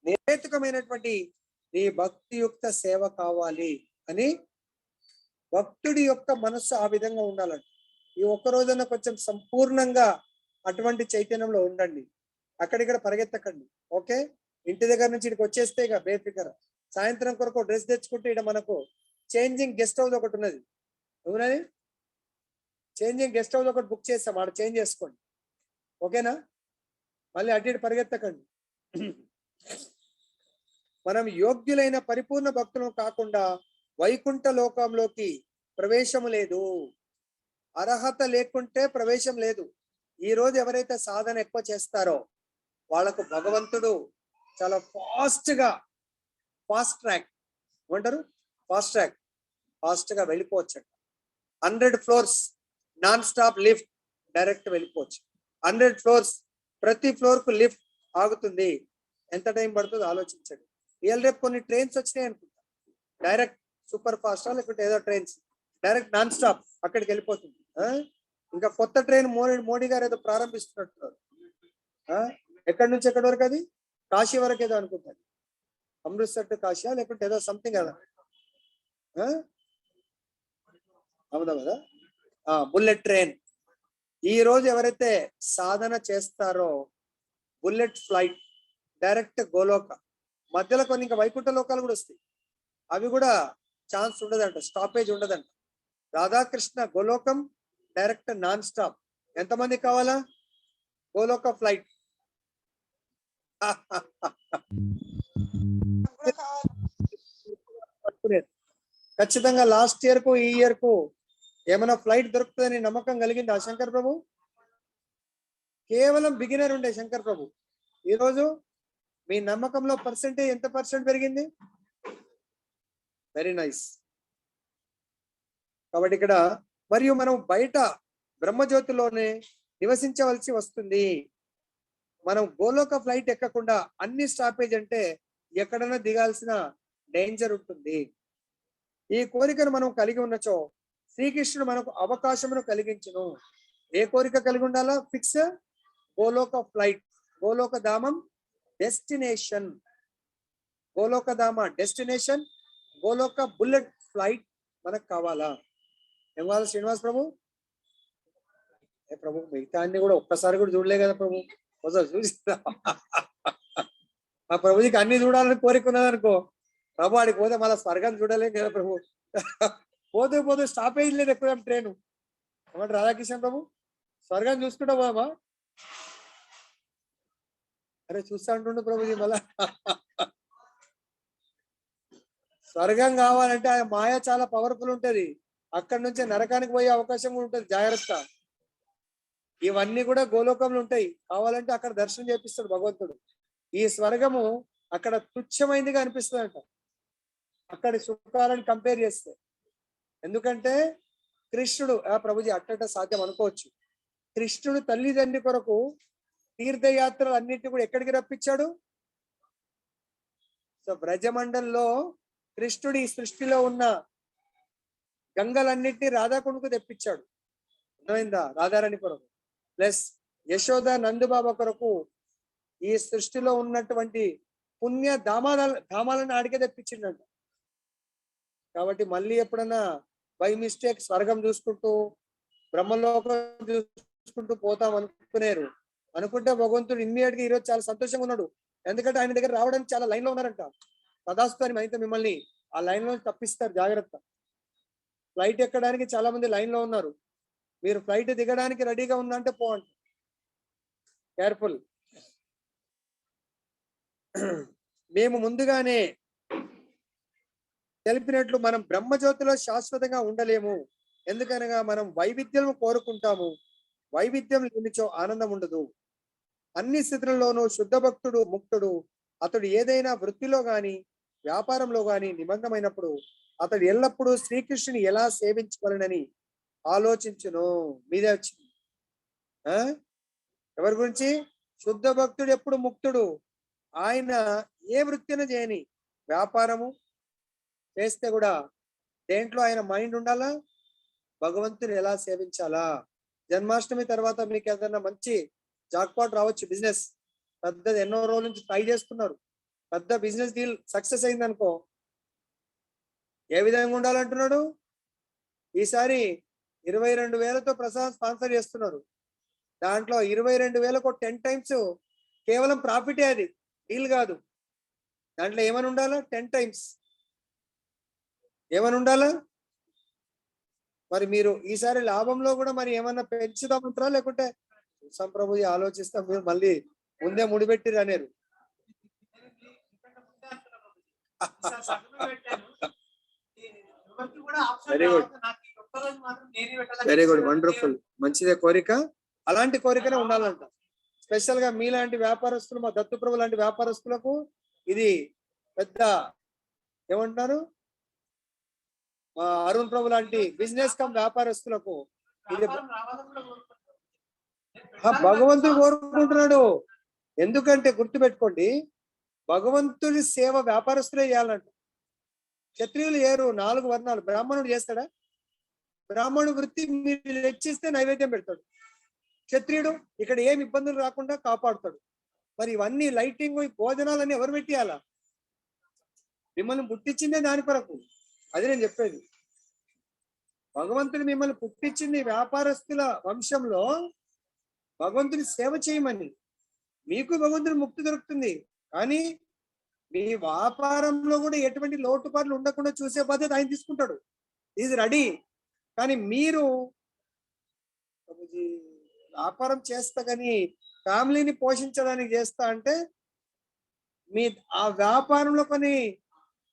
నిరేతుకమైనటువంటి నీ భక్తియుక్త సేవ కావాలి అని భక్తుడి యొక్క మనస్సు ఆ విధంగా ఉండాలండి. ఈ ఒక్క రోజున కొంచెం సంపూర్ణంగా అటువంటి చైతన్యంలో ఉండండి, అక్కడిక్కడ పరిగెత్తకండి. ఓకే, ఇంటి దగ్గర నుంచి ఇక్కడికి వచ్చేస్తే ఇక బేఫికర్. సాయంత్రం కొరకు డ్రెస్ తెచ్చుకుంటే ఇక్కడ మనకు చేంజింగ్ గెస్ట్ హౌస్ ఒకటి ఉన్నది. అవునది, చేంజింగ్ గెస్ట్ హౌస్ ఒకటి బుక్ చేస్తాం, ఆడ చేంజ్ చేసుకోండి. ఓకేనా, మళ్ళీ అటు ఇటు పరిగెత్తకండి. మనం యోగ్యులైన పరిపూర్ణ భక్తులు కాకుండా వైకుంఠ లోకంలోకి ప్రవేశము లేదు. అర్హత లేకుంటే ప్రవేశం లేదు. ఈ రోజు ఎవరైతే సాధన ఎక్కువ చేస్తారో వాళ్ళకు భగవంతుడు చాలా ఫాస్ట్ ట్రాక్ ఏమంటారు, ఫాస్ట్ గా వెళ్ళిపోవచ్చు. 100 floors non stop lift, direct వెళ్ళిపోవచ్చు. 100 floors, ప్రతి ఫ్లోర్ కు లిఫ్ట్ ఆగుతుంది. ఎంత టైం పడుతుందో ఆలోచించండి. ఇవాళ రేపు కొన్ని ట్రైన్స్ వచ్చినాయి అనుకుంటా, డైరెక్ట్ సూపర్ ఫాస్ట్, లేకుంటే ఏదో ట్రైన్స్ డైరెక్ట్ నాన్ స్టాప్ అక్కడికి వెళ్ళిపోతుంది. ఇంకా కొత్త ట్రైన్ మోడీ గారు ఏదో ప్రారంభిస్తున్నట్టున్నారు. ఎక్కడి నుంచి ఎక్కడి వరకు? అది కాశీ వరకు ఏదో అనుకుంటారు, అమృత్సర్ టు కాశీ, లేకుంటే ఏదో సంథింగ్ కదా. అవునా కదా, బుల్లెట్ ట్రైన్. ఈ రోజు ఎవరైతే సాధన చేస్తారో బుల్లెట్ ఫ్లైట్ డైరెక్ట్ గోలోక, మధ్యలో కొన్ని ఇంకా వైకుంఠ లోకాలు కూడా వస్తాయి. అవి కూడా ఛాన్స్ ఉండదంట, స్టాపేజ్ ఉండదంట. Radhakrishna Golokam direct nonstop. ఎంతమంది కావాలా గోలోక ఫ్లైట్? నాకు కూడా కావాలి. ఖచ్చితంగా లాస్ట్ ఇయర్ కు ఈ ఇయర్ కు ఏమైనా ఫ్లైట్ దొరుకుతుందని నమ్మకం కలిగింది ఆ శంకర్ ప్రభు? కేవలం బిగినర్ ఉండే శంకర్ ప్రభు ఈరోజు మీ నమ్మకంలో పర్సెంటేజ్ ఎంత పర్సెంట్ పెరిగింది? Very nice. కాబట్టి ఇక్కడ మరియు మనం బయట బ్రహ్మజ్యోతిలోనే నివసించవలసి వస్తుంది. మనం గోలోక ఫ్లైట్ ఎక్కకుండా అన్ని స్టాపేజ్ అంటే ఎక్కడైనా దిగాల్సిన డేంజర్ ఉంటుంది. ఈ కోరికను మనం కలిగి ఉన్నచో శ్రీకృష్ణుడు మనకు అవకాశమును కలిగించును. ఏ కోరిక కలిగి ఉండాలా? Fix Goloka flight, Goloka Dhamam destination, Goloka Dhama destination, Goloka bullet flight మనకు కావాలా? ఏం కావాలి శ్రీనివాస్ ప్రభు? ఏ ప్రభు మిగతా అన్ని కూడా ఒక్కసారి కూడా చూడలే కదా ప్రభు, ఒకసారి చూసిరా. మా ప్రభుజీకి అన్ని చూడాలని కోరిక ఉన్నదనుకో, ప్రభు ఆడికి పోతే మళ్ళీ స్వర్గం చూడలేం కదా ప్రభు. పోతే పోతే స్టాపేజ్ లేదు ఎక్కువ ట్రైన్. ఏమంటే రాధాకిషన్ ప్రభు స్వర్గం చూసుకుంటా పోదామా? అరే చూస్తా అంటుండు ప్రభుజీ మళ్ళా. స్వర్గం కావాలంటే ఆ మాయ చాలా పవర్ఫుల్ ఉంటది. అక్కడి నుంచే నరకానికి పోయే అవకాశం కూడా ఉంటది, జాగ్రత్త. ఇవన్నీ కూడా గోలోకంలో ఉంటాయి. కావాలంటే అక్కడ దర్శనం చేపిస్తాడు భగవంతుడు. ఈ స్వర్గము అక్కడ తుచ్చమైందిగా అనిపిస్తుందంట అక్కడి సుఖాలను కంపేర్ చేస్తే. ఎందుకంటే కృష్ణుడు ప్రభుజీ అట్టట సాధ్యం అనుకోవచ్చు. కృష్ణుడు తల్లిదండ్రి కొరకు తీర్థయాత్రలు అన్నింటినీ కూడా ఎక్కడికి రప్పించాడు? సో బ్రజమండల్లో కృష్ణుడు ఈ సృష్టిలో ఉన్న గంగలన్నింటినీ రాధాకుండుకు తెప్పించాడు. అర్థమైందా? రాధారాణి కొరకు ప్లస్ యశోద నందుబాబా కొరకు ఈ సృష్టిలో ఉన్నటువంటి పుణ్య ధామాలను ఆడికే తెప్పించిందంట. కాబట్టి మళ్ళీ ఎప్పుడన్నా బై మిస్టేక్ స్వర్గం చూసుకుంటూ బ్రహ్మలోకం చూసుకుంటూ పోతాం అనుకుంటే భగవంతుడు ఇమ్మీడియట్ గా ఈరోజు చాలా సంతోషంగా ఉన్నాడు. ఎందుకంటే ఆయన దగ్గర రావడానికి చాలా లైన్ లో ఉన్నారంట. తదాస్తు అని అయితే మిమ్మల్ని ఆ లైన్ లో తప్పిస్తారు, జాగ్రత్త. ఫ్లైట్ ఎక్కడానికి చాలా మంది లైన్ లో ఉన్నారు. మీరు ఫ్లైట్ దిగడానికి రెడీగా ఉందంటే పోండి, కేర్ఫుల్. మేము ముందుగానే తెలిపినట్లు మనం బ్రహ్మజ్యోతిలో శాశ్వతంగా ఉండలేము. ఎందుకనగా మనం వైవిధ్యం కోరుకుంటాము. వైవిధ్యం లేనిచో ఆనందం ఉండదు. అన్ని స్థితులలోనూ శుద్ధ భక్తుడు ముక్తుడు. అతడు ఏదైనా వృత్తిలో గాని వ్యాపారంలో గాని నిమగ్నమైనప్పుడు అతడు ఎల్లప్పుడూ శ్రీకృష్ణుని ఎలా సేవించవలనని ఆలోచించును. మీదే వచ్చింది. ఎవరి గురించి? శుద్ధ భక్తుడు ఎప్పుడు ముక్తుడు. ఆయన ఏ వృత్తిని చేయని, వ్యాపారము చేస్తే కూడా దేంట్లో ఆయన మైండ్ ఉండాలా? భగవంతుని ఎలా సేవించాలా. జన్మాష్టమి తర్వాత మీకు ఏదైనా మంచి జాక్పాట్ రావచ్చు, బిజినెస్ పెద్దది, ఎన్నో రోజుల నుంచి ట్రై చేస్తున్నారు, పెద్ద బిజినెస్ డీల్ సక్సెస్ అయింది అనుకో, ఏ విధంగా ఉండాలంటున్నాడు? ఈసారి 22,000తో ప్రసాద్ స్పాన్సర్ చేస్తున్నారు. దాంట్లో 22,000కు 10 times కేవలం ప్రాఫిటే, అది డీల్ కాదు. దాంట్లో ఏమని ఉండాలా? 10 times ఏమని ఉండాలా? మరి మీరు ఈసారి లాభంలో కూడా మరి ఏమన్నా పెంచుదామంటారా? లేకుంటే సంప్రభుజీ ఆలోచిస్తాం, మీరు మళ్ళీ ముందే ముడిపెట్టిరు అనేరు. Very good, very good, wonderful, మంచిదే కోరిక. అలాంటి కోరికనే ఉండాలంట. స్పెషల్ గా మీలాంటి వ్యాపారస్తులు, మా దత్తుప్రభు లాంటి వ్యాపారస్తులకు ఇది పెద్ద ఏమంటున్నారు, మా అరుణ్ ప్రభు లాంటి బిజినెస్ కమ్ వ్యాపారస్తులకు ఇది భగవంతుడు కోరుకుంటున్నాడు. ఎందుకంటే గుర్తుపెట్టుకోండి, భగవంతుడి సేవ వ్యాపారస్తులే చేయాలంట. క్షత్రియులు ఏరు, 4 వర్ణాలు. బ్రాహ్మణుడు చేస్తాడా? బ్రాహ్మణుడు వృత్తి మీరు హెచ్చిస్తే నైవేద్యం పెడతాడు. క్షత్రియుడు ఇక్కడ ఏమి ఇబ్బందులు రాకుండా కాపాడుతాడు. మరి ఇవన్నీ లైటింగ్, భోజనాలన్నీ ఎవరు పెట్టియాలా? మిమ్మల్ని పుట్టించిందే దాని కొరకు. అది నేను చెప్పేది. భగవంతుడు మిమ్మల్ని పుట్టించింది వ్యాపారస్తుల వంశంలో భగవంతుని సేవ చేయమని. మీకు భగవంతుని ముక్తి దొరుకుతుంది, కానీ మీ వ్యాపారంలో కూడా ఎటువంటి లోటుపాట్లు ఉండకుండా చూసే బాధ్యత ఆయన తీసుకుంటాడు. ఇది రెడీ. కానీ మీరు వ్యాపారం చేస్తా కానీ ఫ్యామిలీని పోషించడానికి చేస్తా అంటే మీ ఆ వ్యాపారంలో కొన్ని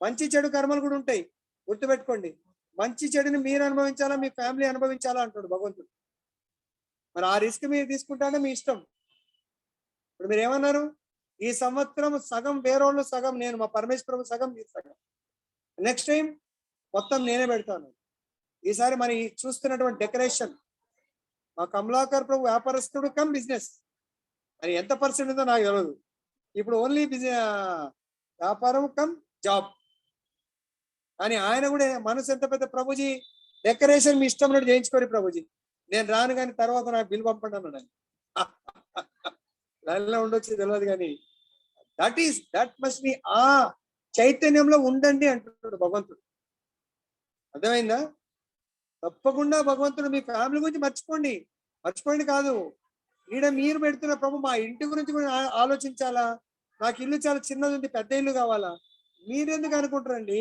మంచి చెడు కర్మలు కూడా ఉంటాయి, గుర్తుపెట్టుకోండి. మంచి చెడుని మీరు అనుభవించాలా, మీ ఫ్యామిలీ అనుభవించాలా అంటాడు భగవంతుడు. మరి ఆ రిస్క్ మీరు తీసుకుంటానే మీ ఇష్టం. ఇప్పుడు మీరు ఏమన్నారు, ఈ సంవత్సరం సగం వేరోళ్ళు సగం నేను, మా పరమేశ్వరం సగం మీరు సగం, నెక్స్ట్ టైం మొత్తం నేనే పెడతాను. ఈసారి మరి చూస్తున్నటువంటి డెకరేషన్ మా కమలాకర్ ప్రభు వ్యాపారస్తుడు కమ్ బిజినెస్ అని ఎంత పర్సెంట్ ఉందో నాకు తెలియదు. ఇప్పుడు ఓన్లీ వ్యాపారం కమ్ జాబ్ అని ఆయన కూడా మనసు ఎంత పెద్ద, ప్రభుజీ డెకరేషన్ మీ ఇష్టం ఉన్నట్టు చేయించుకోరు ప్రభుజీ, నేను రాను కానీ తర్వాత నాకు బిల్ పంపండి అన్నాడు. లైన్లో ఉండొచ్చు తెలియదు కానీ దట్ మస్ట్ బి ఆ చైతన్యంలో ఉండండి అంటున్నాడు భగవంతుడు. అర్థమైందా? తప్పకుండా భగవంతుడు మీ ఫ్యామిలీ గురించి మర్చిపోండి కాదు, ఈడ మీరు పెడుతున్న ప్రభు మా ఇంటి గురించి కూడా ఆలోచించాలా, నాకు ఇల్లు చాలా చిన్నది ఉంది, పెద్ద ఇల్లు కావాలా, మీరెందుకు అనుకుంటారండి?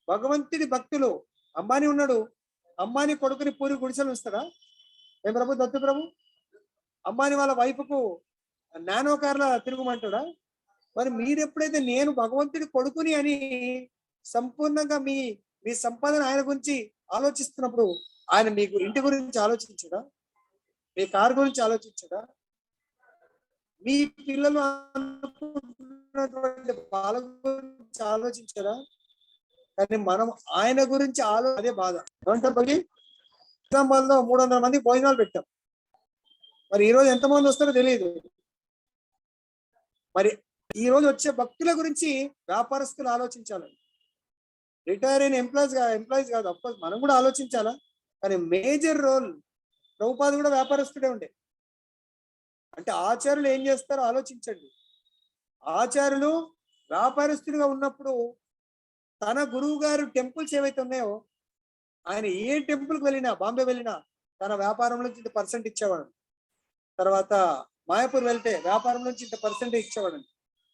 భగవంతుడి భక్తులు. అంబానీ ఉన్నాడు, అంబానీ కొడుకుని పూరి గుడిసెలు ఇస్తారా? ఏం ప్రభు, దత్తు ప్రభు అంబానీ వాళ్ళ వైపుకు నానో కార్ల తిరుగుమంటాడా? మరి మీరు ఎప్పుడైతే నేను భగవంతుడి కొడుకుని అని సంపూర్ణంగా మీ మీ సంపాదన ఆయన గురించి ఆలోచిస్తున్నప్పుడు, ఆయన మీకు ఇంటి గురించి ఆలోచించడా? మీ కారు గురించి ఆలోచించడా? మీ పిల్లలు అనుకుంటున్నటువంటి వాళ్ళ గురించి ఆలోచించడా? కానీ మనం ఆయన గురించి అదే బాధ. ఏమంటారు బగి? నిజామాబాద్లో 300 మంది భోజనాలు పెట్టాం. మరి ఈ రోజు ఎంతమంది వస్తారో తెలియదు. మరి ఈ రోజు వచ్చే భక్తుల గురించి వ్యాపారస్తులు ఆలోచించాలి. రిటైర్ అయిన ఎంప్లాయీస్ కాదు, అఫ్కోర్స్ మనం కూడా ఆలోచించాలా. కానీ మేజర్ రోల్ ప్రభుపాద కూడా వ్యాపారస్తుడే ఉండే. అంటే ఆచార్యులు ఏం చేస్తారో ఆలోచించండి. ఆచార్యులు వ్యాపారస్తుడిగా ఉన్నప్పుడు తన గురువు గారు టెంపుల్స్ ఏవైతే ఉన్నాయో, ఆయన ఏ టెంపుల్కి వెళ్ళినా, బాంబే వెళ్ళినా తన వ్యాపారం నుంచి ఇంత పర్సెంట్ ఇచ్చేవాడు. తర్వాత మాయాపూర్ వెళ్తే వ్యాపారం నుంచి ఇంత పర్సెంట్ ఇచ్చేవాడు.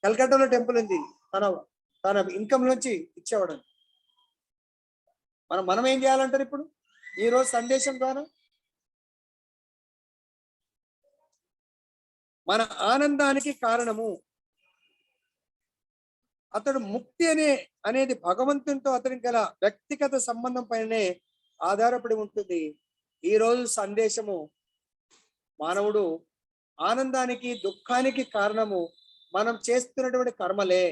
కలకట్టాలో టెంపుల్ ఉంది, తన ఇన్కమ్ నుంచి ఇచ్చేవాడు. మనం ఏం చేయాలంటారు ఇప్పుడు ఈ రోజు సందేశం ద్వారా? మన ఆనందానికి కారణము అతడు ముక్తి అనేది భగవంతునితో అతనికి గల వ్యక్తిగత సంబంధం పైనే ఆధారపడి ఉంటుంది. ఈ రోజు సందేశము మానవుడు ఆనందానికి దుఃఖానికి కారణము మనం చేస్తున్నటువంటి కర్మలే.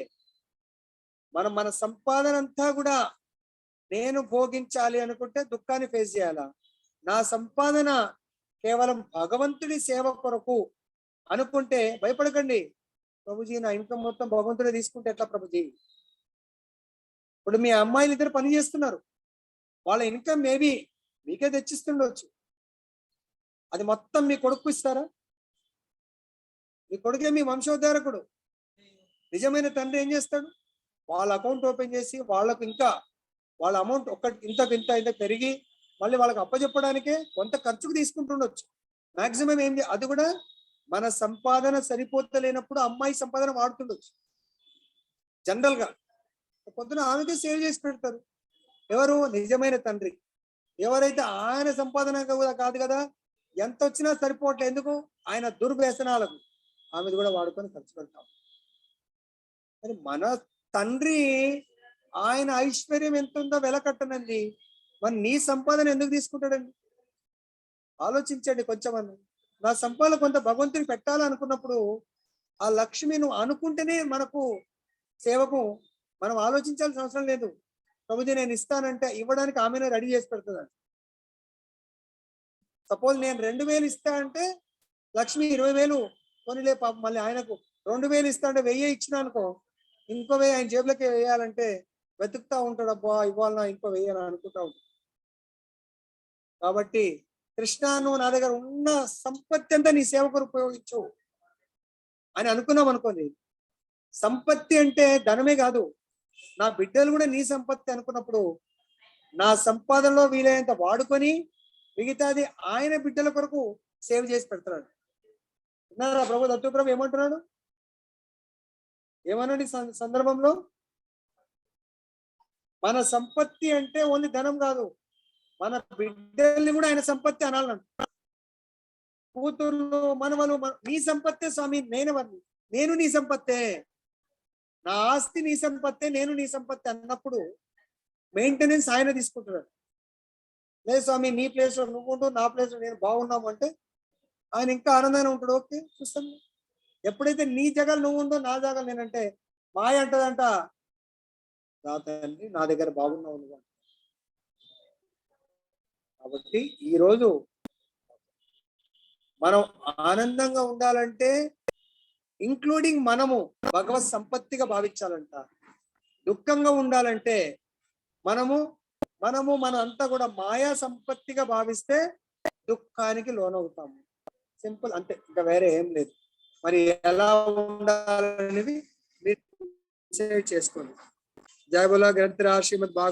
మన సంపాదన అంతా కూడా నేను భోగించాలి అనుకుంటే దుఃఖాన్ని ఫేస్ చేయాలా? నా సంపాదన కేవలం భగవంతుడి సేవ కొరకు అనుకుంటే భయపడకండి. ప్రభుజీ నా ఇన్కమ్ మొత్తం భగవంతుడే తీసుకుంటే ఎట్లా ప్రభుజీ? ఇప్పుడు మీ అమ్మాయిలు ఇద్దరు పని చేస్తున్నారు, వాళ్ళ ఇన్కమ్ మేబీ మీకే తెచ్చిస్తుండొచ్చు, అది మొత్తం మీ కొడుకు ఇస్తారా? మీ కొడుకే మీ వంశోద్ధారకుడు. నిజమైన తండ్రి ఏం చేస్తాడు? వాళ్ళ అకౌంట్ ఓపెన్ చేసి వాళ్ళకు ఇంకా వాళ్ళ అమౌంట్ ఇంత పెరిగి మళ్ళీ వాళ్ళకి అప్పచెప్పడానికే కొంత ఖర్చుకు తీసుకుంటుండొచ్చు. మాక్సిమం అది కూడా మన సంపాదన సరిపోతలేనప్పుడు అమ్మాయి సంపాదన వాడుతుండొచ్చు. జనరల్ గా పొద్దున ఆమెకే సేవ్ చేసి పెడతారు. ఎవరు? నిజమైన తండ్రి. ఎవరైతే ఆయన సంపాదన కాదు కదా, ఎంత వచ్చినా సరిపోవట్లేదు, ఎందుకు? ఆయన దుర్వ్యసనాలకు ఆమెది కూడా వాడుకొని ఖర్చు పెడతాం. కానీ మన తండ్రి ఆయన ఐశ్వర్యం ఎంత ఉందో వెలకట్టనండి, మరి నీ సంపాదన ఎందుకు తీసుకుంటాడండి? ఆలోచించండి కొంచెం. నా సంపాదన కొంత భగవంతుని పెట్టాలనుకున్నప్పుడు ఆ లక్ష్మి నువ్వు అనుకుంటేనే మనకు సేవకు మనం ఆలోచించాల్సిన అవసరం లేదు. ప్రభుజీ నేను ఇస్తానంటే ఇవ్వడానికి ఆమెనే రెడీ చేసి పెడుతుందండి. సపోజ్ నేను 2000 ఇస్తా అంటే లక్ష్మి 20,000 కొనిలే పాప, మళ్ళీ ఆయనకు 2000 ఇస్తా అంటే 1000 ఇచ్చిన అనుకో, ఇంకో 1000 ఆయన జేబులకి వేయాలంటే వెతుకుతా ఉంటాడు, అబ్బా ఇవ్వాలన్నా ఇంకో 1000 అనుకుంటా ఉంటాడు. కాబట్టి కృష్ణ నువ్వు నా దగ్గర ఉన్న సంపత్తి అంతా నీ సేవ కొరకు ఉపయోగించు అని అనుకున్నాం అనుకోండి. సంపత్తి అంటే ధనమే కాదు, నా బిడ్డలు కూడా నీ సంపత్తి అనుకున్నప్పుడు నా సంపాదనలో వీలైనంత వాడుకొని మిగతాది ఆయన బిడ్డల కొరకు సేవ్ చేసి పెడతాడు. విన్నారా ప్రభు? దత్తు ప్రభు ఏమంటున్నాడు? ఏమన్నాడు ఈ సందర్భంలో? మన సంపత్తి అంటే ఓన్లీ ధనం కాదు, మన బిడ్డల్ని కూడా ఆయన సంపత్తి అనాలంట. కూతుర్లు మనవలు నీ సంపత్తే స్వామి, నేను నీ సంపత్తే. నా ఆస్తి నీ సంపత్తే, నేను నీ సంపత్తి అన్నప్పుడు మెయింటెనెన్స్ ఆయన తీసుకుంటున్నాడు. లేదు స్వామి నీ ప్లేస్ లో నువ్వు ఉండు, నా ప్లేస్ లో నేను బాగున్నాము అంటే ఆయన ఇంకా ఆనందంగా ఉంటాడు. ఓకే చూస్తాం. ఎప్పుడైతే నీ జగలు నువ్వు ఉందో నా జగలు నేనంటే మాయ అంటదంట, నా తండ్రి నా దగ్గర బాగున్నావు నువ్వు. కాబట్టి ఈరోజు మనం ఆనందంగా ఉండాలంటే ఇంక్లూడింగ్ మనము భగవత్ సంపత్తిగా భావించాలంట. దుఃఖంగా ఉండాలంటే మనము మన అంతా కూడా మాయా సంపత్తిగా భావిస్తే దుఃఖానికి లోనవుతాము. సింపుల్ అంతే, ఇంకా వేరే ఏం లేదు. మరి ఎలా ఉండాలనేది మీరు డిసైడ్ చేసుకోండి. జై బోలో గ్రంథరాజ్ శ్రీమద్ భాగవతం.